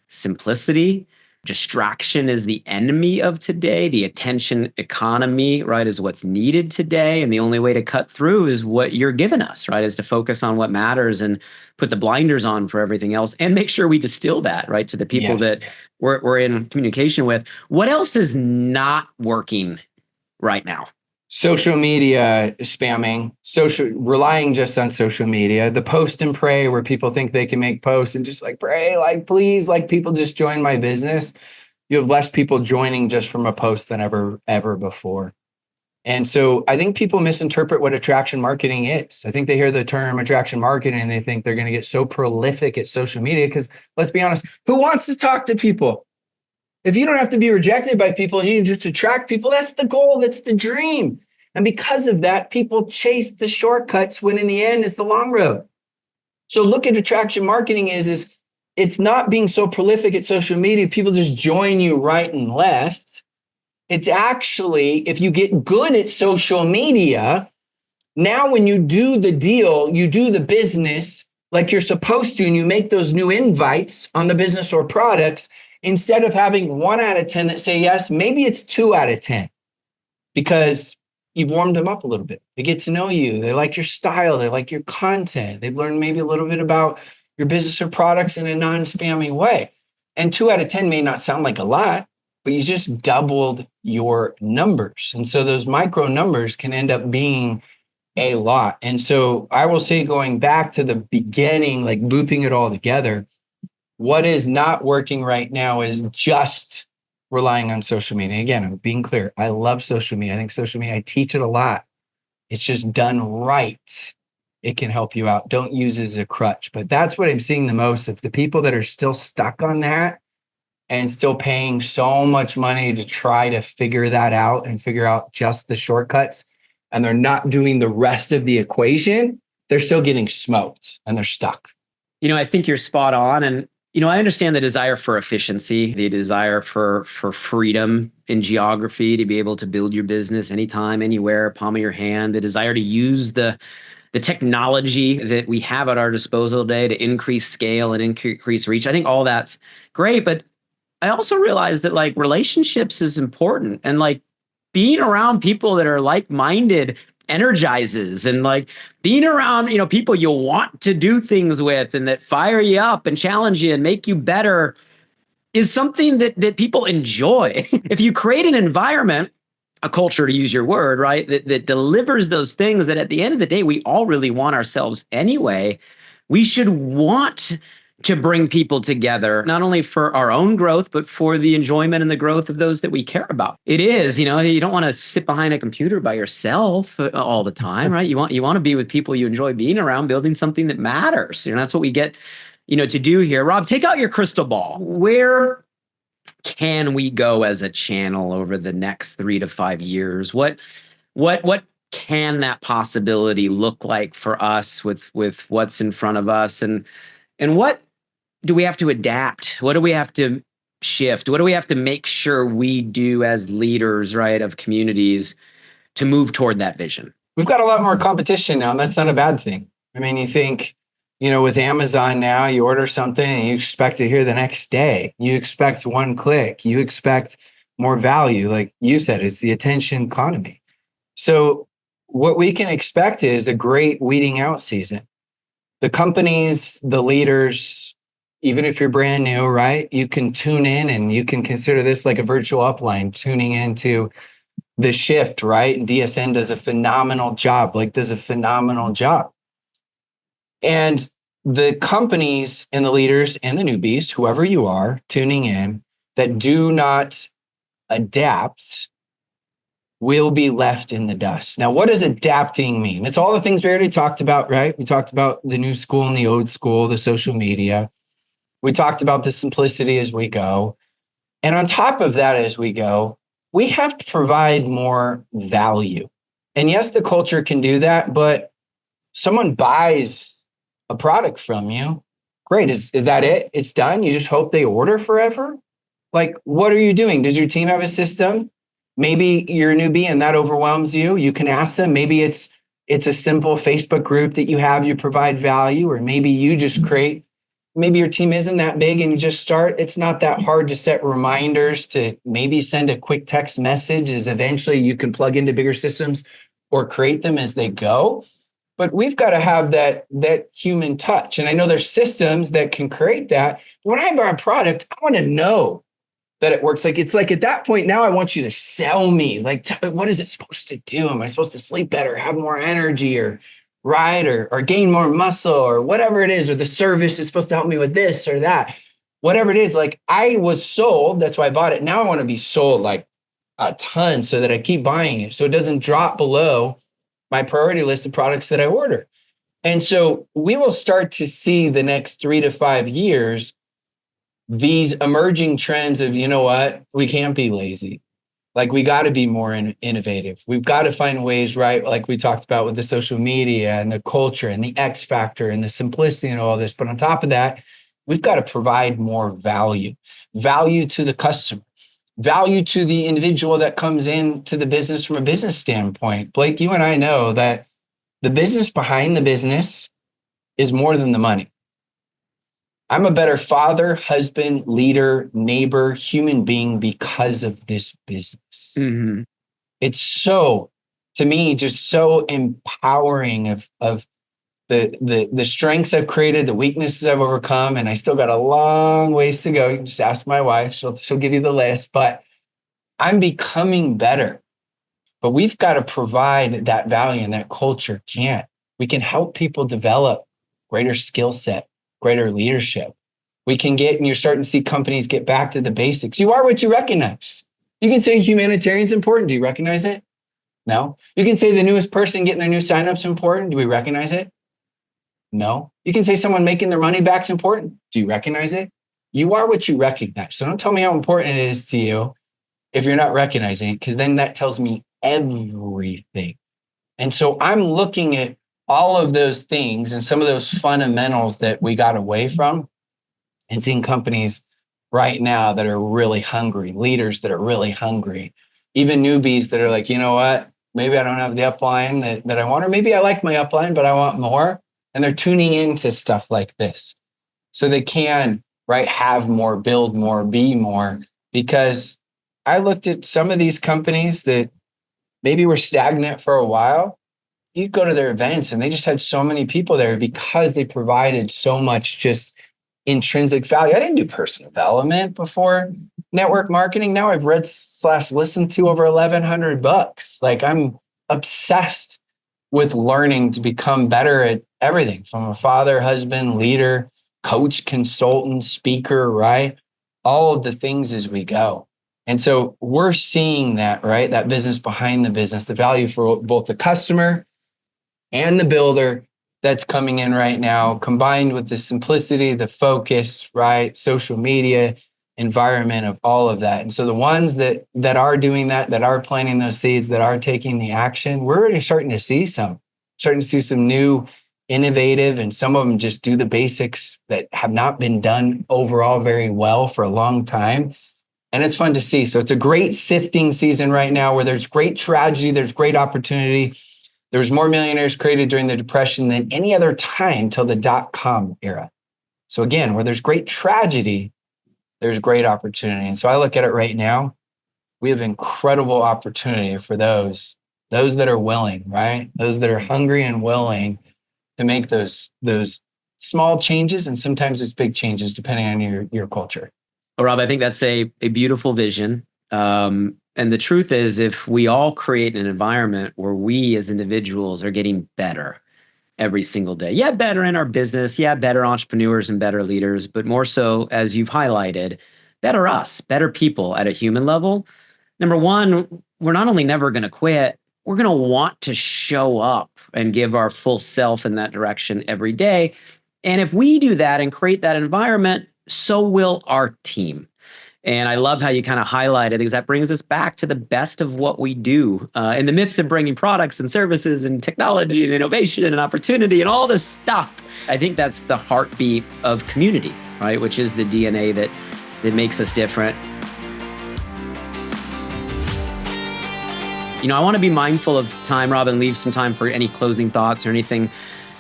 simplicity, distraction is the enemy of today. The attention economy, right, is what's needed today. And the only way to cut through is what you're giving us, right, is to focus on what matters and put the blinders on for everything else and make sure we distill that, right, to the people that we're in communication with. What else is not working right now? Social media spamming, relying just on social media, the post and pray where people think they can make posts and just like pray, like please, like people just join my business. You have less people joining just from a post than ever before. And so I think people misinterpret what attraction marketing is. I think they hear the term attraction marketing and they think they're going to get so prolific at social media because let's be honest, who wants to talk to people? If you don't have to be rejected by people and you can just attract people, that's the goal. That's the dream. And because of that, people chase the shortcuts when in the end it's the long road. So look at attraction marketing is it's not being so prolific at social media. People just join you right and left. It's actually, if you get good at social media, now when you do the deal, you do the business like you're supposed to, and you make those new invites on the business or products, instead of having 1 out of 10 that say yes, maybe it's 2 out of 10 because you've warmed them up a little bit. They get to know you. They like your style. They like your content. They've learned maybe a little bit about your business or products in a non-spammy way. And 2 out of 10 may not sound like a lot, but you just doubled your numbers. And so those micro numbers can end up being a lot. And so I will say, going back to the beginning, like looping it all together, what is not working right now is just relying on social media. Again, I'm being clear. I love social media. I think social media, I teach it a lot. It's just done right. it can help you out. Don't use it as a crutch. But that's what I'm seeing the most of the people that are still stuck on that and still paying so much money to try to figure that out and figure out just the shortcuts. And they're not doing the rest of the equation. They're still getting smoked and they're stuck. I think you're spot on. And, I understand the desire for efficiency, the desire for freedom in geography, to be able to build your business anytime, anywhere, palm of your hand, the desire to use the technology that we have at our disposal today to increase scale and increase reach. I think all that's great. But I also realize that like relationships is important, and like being around people that are like-minded energizes, and like being around, people you want to do things with and that fire you up and challenge you and make you better is something that people enjoy. If you create an environment, a culture, to use your word, right, that delivers those things that at the end of the day, we all really want ourselves anyway, we should want to bring people together, not only for our own growth, but for the enjoyment and the growth of those that we care about. It is, you don't want to sit behind a computer by yourself all the time, right? You want to be with people you enjoy being around, building something that matters. That's what we get, to do here. Rob, take out your crystal ball. Where can we go as a channel over the next 3 to 5 years? What can that possibility look like for us with what's in front of us? And what do we have to adapt? What do we have to shift? What do we have to make sure we do as leaders, right, of communities to move toward that vision? We've got a lot more competition now, and that's not a bad thing. I mean, you think, with Amazon now, you order something and you expect it here the next day. You expect one click. You expect more value. Like you said, it's the attention economy. So what we can expect is a great weeding out season. The companies, the leaders, even if you're brand new, right, you can tune in and you can consider this like a virtual upline, tuning into the shift, right? DSN does a phenomenal job, And the companies and the leaders and the newbies, whoever you are tuning in, that do not adapt will be left in the dust. Now, what does adapting mean? It's all the things we already talked about, right? We talked about the new school and the old school, the social media. We talked about the simplicity as we go. And on top of that, as we go, we have to provide more value. And yes, the culture can do that, but someone buys a product from you. Great. Is that it? It's done? You just hope they order forever? Like, what are you doing? Does your team have a system? Maybe you're a newbie and that overwhelms you. You can ask them. Maybe it's a simple Facebook group that you have, you provide value, or maybe you just create. Maybe your team isn't that big and you just start. It's not that hard to set reminders to maybe send a quick text message, as eventually you can plug into bigger systems or create them as they go. But we've got to have that human touch. And I know there's systems that can create that. When I buy a product, I want to know that it works. Like, it's like at that point now, I want you to sell me. Like, what is it supposed to do? Am I supposed to sleep better, have more energy, or ride, or gain more muscle, or whatever it is, or the service is supposed to help me with this or that, whatever it is. Like, I was sold, that's why I bought it. Now I want to be sold like a ton so that I keep buying it, so it doesn't drop below my priority list of products that I order. And so we will start to see the next 3 to 5 years, these emerging trends of, we can't be lazy. Like, we got to be more innovative. We've got to find ways, right? Like we talked about with the social media and the culture and the X factor and the simplicity and all this. But on top of that, we've got to provide more value to the customer, value to the individual that comes into the business from a business standpoint. Blake, you and I know that the business behind the business is more than the money. I'm a better father, husband, leader, neighbor, human being because of this business. Mm-hmm. It's so, to me, just so empowering of the strengths I've created, the weaknesses I've overcome, and I still got a long ways to go. You can just ask my wife; she'll give you the list. But I'm becoming better. But we've got to provide that value, and that culture can't. We can help people develop greater skill set, greater leadership. We can and you're starting to see companies get back to the basics. You are what you recognize. You can say humanitarian is important. Do you recognize it? No. You can say the newest person getting their new signups important. Do we recognize it? No. You can say someone making their money back is important. Do you recognize it? You are what you recognize. So don't tell me how important it is to you if you're not recognizing it, because then that tells me everything. And so I'm looking at all of those things and some of those fundamentals that we got away from, and seeing companies right now that are really hungry, leaders that are really hungry, even newbies that are like, you know what, maybe I don't have the upline that I want, or maybe I like my upline, but I want more. And they're tuning into stuff like this so they can, right, have more, build more, be more. Because I looked at some of these companies that maybe were stagnant for a while. You go to their events and they just had so many people there because they provided so much just intrinsic value. I didn't do personal development before network marketing. Now I've read / listened to over 1,100 books. Like, I'm obsessed with learning to become better at everything, from a father, husband, leader, coach, consultant, speaker, right? All of the things as we go. And so we're seeing that, right? That business behind the business, the value for both the customer and the builder that's coming in right now, combined with the simplicity, the focus, right? Social media environment of all of that. And so the ones that are doing that are planting those seeds, that are taking the action, we're already starting to see some new innovative, and some of them just do the basics that have not been done overall very well for a long time. And it's fun to see. So it's a great sifting season right now, where there's great tragedy, there's great opportunity. There was more millionaires created during the Depression than any other time till the dot-com era. So again, where there's great tragedy, there's great opportunity. And so I look at it right now, we have incredible opportunity for those that are willing, right? Those that are hungry and willing to make those small changes, and sometimes it's big changes depending on your culture. Well, Rob, I think that's a beautiful vision. And the truth is, if we all create an environment where we as individuals are getting better every single day, better in our business, better entrepreneurs and better leaders, but more so, as you've highlighted, better us, better people at a human level. Number one, we're not only never going to quit, we're going to want to show up and give our full self in that direction every day. And if we do that and create that environment, so will our team. And I love how you kind of highlighted, because that brings us back to the best of what we do in the midst of bringing products and services and technology and innovation and opportunity and all this stuff. I think that's the heartbeat of community, right? Which is the DNA that makes us different. I want to be mindful of time, Rob, and leave some time for any closing thoughts or anything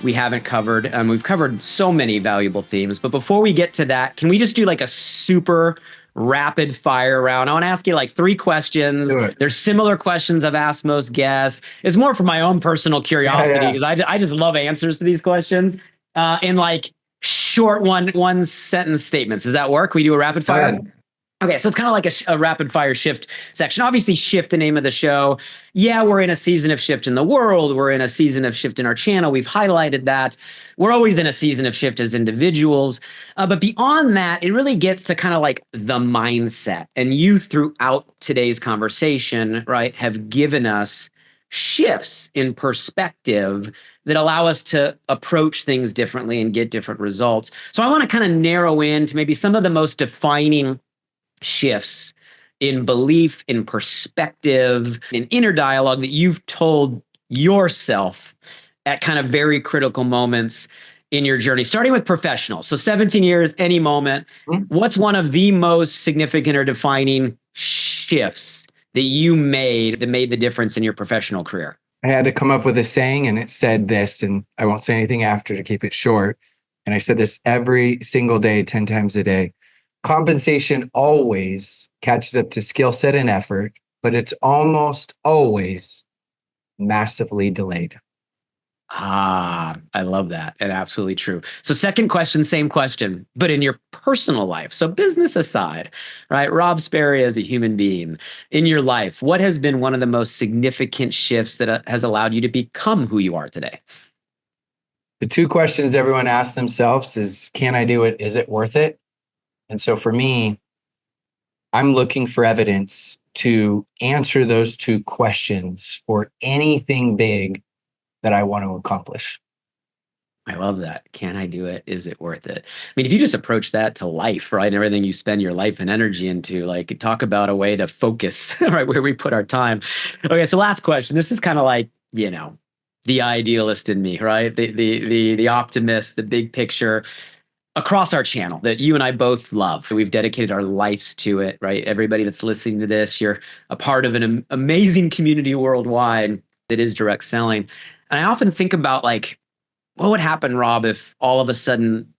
we haven't covered. We've covered so many valuable themes, but before we get to that, can we just do like a super rapid fire round? I want to ask you like 3 questions. There's similar questions I've asked most guests. It's more for my own personal curiosity, because I just love answers to these questions in like short one sentence statements. Does that work? We do a rapid fire? Okay, so it's kind of like a rapid fire shift section. Obviously, shift, the name of the show. We're in a season of shift in the world. We're in a season of shift in our channel. We've highlighted that. We're always in a season of shift as individuals. But beyond that, it really gets to kind of like the mindset. And you, throughout today's conversation, right, have given us shifts in perspective that allow us to approach things differently and get different results. So I want to kind of narrow in to maybe some of the most defining shifts in belief, in perspective, in inner dialogue that you've told yourself at kind of very critical moments in your journey, starting with professional. So 17 years, any moment. What's one of the most significant or defining shifts that you made that made the difference in your professional career? I had to come up with a saying, and it said this, and I won't say anything after to keep it short. And I said this every single day, 10 times a day. Compensation always catches up to skill set and effort, but it's almost always massively delayed. I love that. And absolutely true. So second question, same question, but in your personal life. So business aside, right? Rob Sperry as a human being in your life, what has been one of the most significant shifts that has allowed you to become who you are today? The 2 questions everyone asks themselves is, can I do it? Is it worth it? And so for me, I'm looking for evidence to answer those 2 questions for anything big that I want to accomplish. I love that. Can I do it? Is it worth it? I mean, if you just approach that to life, right, and everything you spend your life and energy into, like talk about a way to focus, right, where we put our time. Okay, so last question. This is kind of like, the idealist in me, right? The optimist, the big picture across our channel that you and I both love. We've dedicated our lives to it, right? Everybody that's listening to this, you're a part of an amazing community worldwide that is direct selling. And I often think about like, what would happen, Rob, if all of a sudden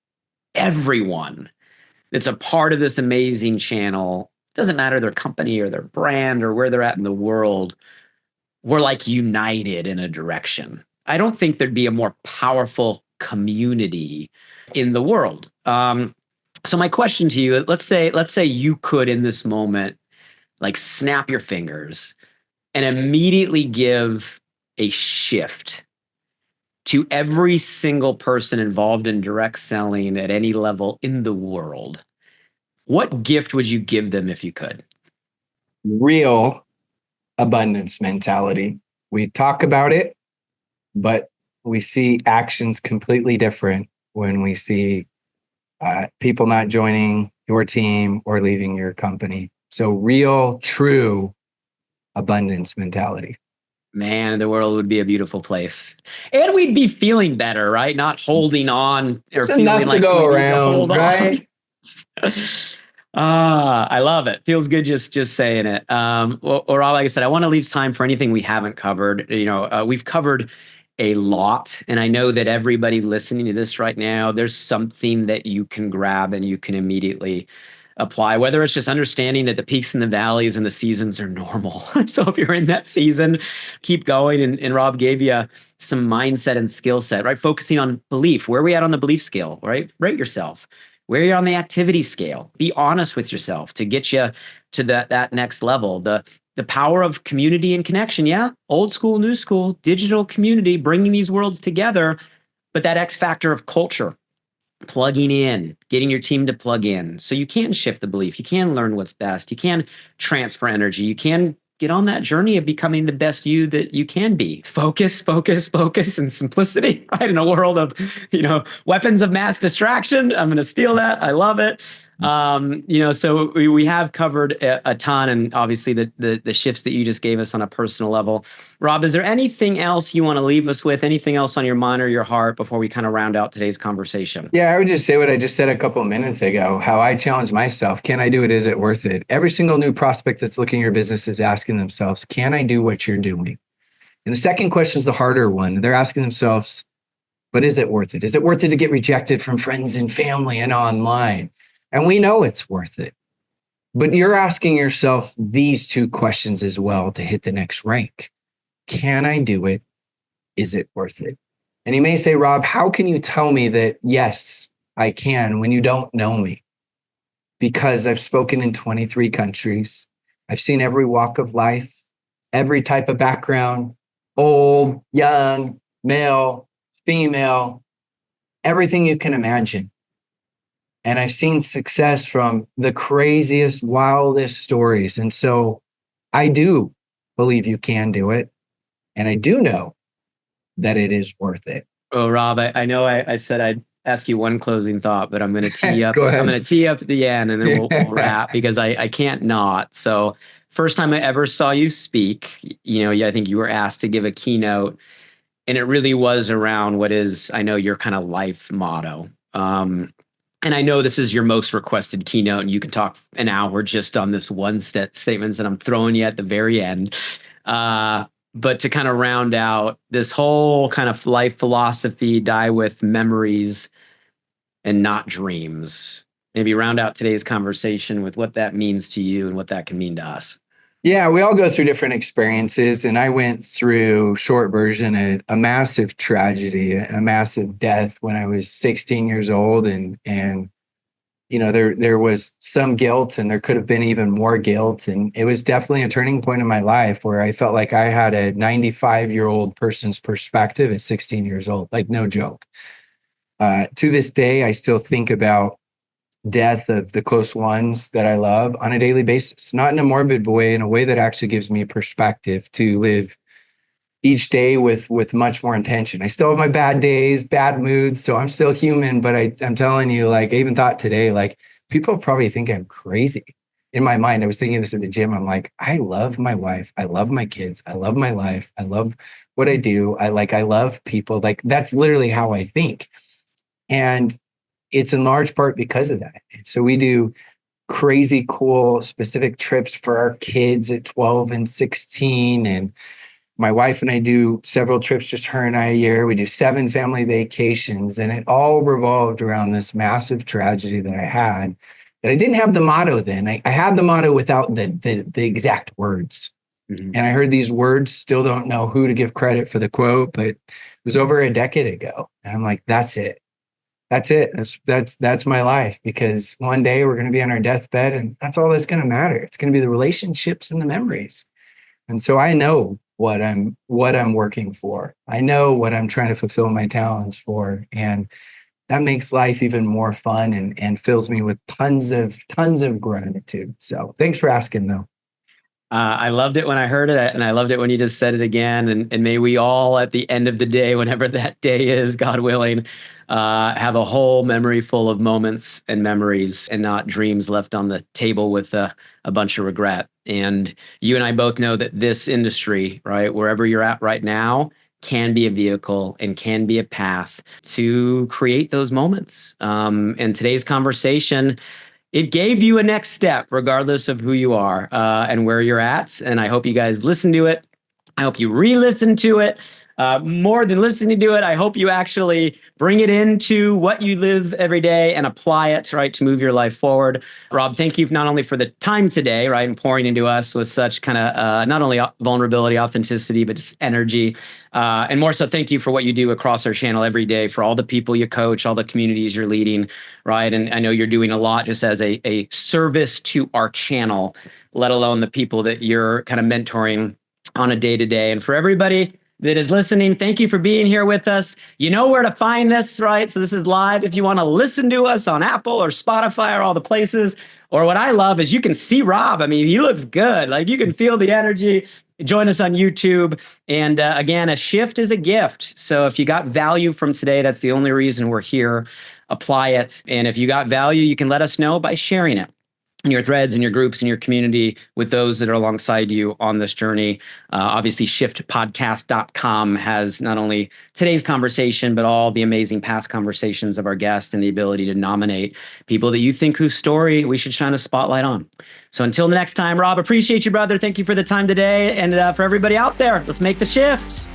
everyone that's a part of this amazing channel, doesn't matter their company or their brand or where they're at in the world, were like united in a direction? I don't think there'd be a more powerful community in the world. So my question to you, let's say you could in this moment, like snap your fingers and immediately give a shift to every single person involved in direct selling at any level in the world. What gift would you give them if you could? Real abundance mentality. We talk about it, but we see actions completely different when we see people not joining your team or leaving your company. So real, true abundance mentality. Man, the world would be a beautiful place. And we'd be feeling better, right? Not holding on or It's feeling enough to like go we need to around, hold on. right? I love it. Feels good just saying it. Or like I said, I want to leave time for anything we haven't covered. We've covered a lot, and I know that everybody listening to this right now, there's something that you can grab and you can immediately apply, whether it's just understanding that the peaks and the valleys and the seasons are normal. So if you're in that season, keep going. And Rob gave you some mindset and skill set, right? Focusing on belief. Where are we at on the belief scale, right? Rate yourself. Where are you on the activity scale? Be honest with yourself to get you to that next level. The power of community and connection. Yeah. Old school, new school, digital community, bringing these worlds together. But that X factor of culture, plugging in, getting your team to plug in. So you can shift the belief. You can learn what's best. You can transfer energy. You can get on that journey of becoming the best you that you can be. Focus, focus, focus, and simplicity, right? In a world of, weapons of mass distraction. I'm going to steal that. I love it. So we have covered a ton, and obviously the shifts that you just gave us on a personal level. Rob, is there anything else you want to leave us with? Anything else on your mind or your heart before we kind of round out today's conversation? Yeah, I would just say what I just said a couple of minutes ago, how I challenge myself. Can I do it? Is it worth it? Every single new prospect that's looking at your business is asking themselves, can I do what you're doing? And the second question is the harder one. They're asking themselves, but is it worth it? Is it worth it to get rejected from friends and family and online? And we know it's worth it. But you're asking yourself these two questions as well to hit the next rank. Can I do it? Is it worth it? And you may say, Rob, how can you tell me that, yes, I can when you don't know me? Because I've spoken in 23 countries. I've seen every walk of life, every type of background, old, young, male, female, everything you can imagine. And I've seen success from the craziest, wildest stories. And so I do believe you can do it. And I do know that it is worth it. Oh, Rob, I know I said I'd ask you one closing thought, but I'm going to tee up. Go ahead. I'm going to tee up at the end, and then we'll wrap because I can't not. So, first time I ever saw you speak, I think you were asked to give a keynote, and it really was around what is, I know, your kind of life motto. And I know this is your most requested keynote, and you can talk an hour just on this one statement that I'm throwing you at the very end. But to kind of round out this whole kind of life philosophy, die with memories and not dreams. Maybe round out today's conversation with what that means to you and what that can mean to us. Yeah, we all go through different experiences. And I went through, short version, a massive tragedy, a massive death when I was 16 years old. And there was some guilt, and there could have been even more guilt. And it was definitely a turning point in my life where I felt like I had a 95-year-old person's perspective at 16 years old, like no joke. To this day, I still think about death of the close ones that I love on a daily basis, not in a morbid way, in a way that actually gives me perspective to live each day with much more intention. I still have my bad days, bad moods, so I'm still human. But I'm telling you, like I even thought today, like people probably think I'm crazy. In my mind, I was thinking this at the gym. I'm like, I love my wife, I love my kids, I love my life, I love what I do. I love people. Like that's literally how I think, and it's in large part because of that. So we do crazy cool specific trips for our kids at 12 and 16, and my wife and I do several trips, just her and I, a year. We do 7 family vacations, and it all revolved around this massive tragedy that I had. That I didn't have the motto then. I had the motto without the exact words. Mm-hmm. And I heard these words, still don't know who to give credit for the quote, but it was over a decade ago. And I'm like, that's it. That's it. That's my life, because one day we're going to be on our deathbed, and that's all that's going to matter. It's going to be the relationships and the memories. And so I know what I'm working for. I know what I'm trying to fulfill my talents for. And that makes life even more fun and fills me with tons of gratitude. So thanks for asking though. I loved it when I heard it, and I loved it when you just said it again. And may we all, at the end of the day, whenever that day is, God willing, have a whole memory full of moments and memories, and not dreams left on the table with a bunch of regret. And you and I both know that this industry, right, wherever you're at right now, can be a vehicle and can be a path to create those moments. And today's conversation, it gave you a next step, regardless of who you are and where you're at. And I hope you guys listen to it. I hope you re-listen to it. More than listening to it, I hope you actually bring it into what you live every day and apply it, right, to move your life forward. Rob, thank you not only for the time today, right, and pouring into us with such kind of not only vulnerability, authenticity, but just energy. And more so, thank you for what you do across our channel every day, for all the people you coach, all the communities you're leading, right? And I know you're doing a lot just as a service to our channel, let alone the people that you're kind of mentoring on a day-to-day. And for everybody that is listening, thank you for being here with us. You know where to find this, right? So this is live. If you want to listen to us on Apple or Spotify or all the places, or what I love is you can see Rob. I mean, he looks good. Like you can feel the energy. Join us on YouTube. And again, a shift is a gift. So if you got value from today, that's the only reason we're here. Apply it. And if you got value, you can let us know by sharing it in your threads and your groups and your community with those that are alongside you on this journey. Obviously, shiftpodcast.com has not only today's conversation, but all the amazing past conversations of our guests, and the ability to nominate people that you think whose story we should shine a spotlight on. So until the next time, Rob, appreciate you, brother. Thank you for the time today. And for everybody out there, let's make the shift.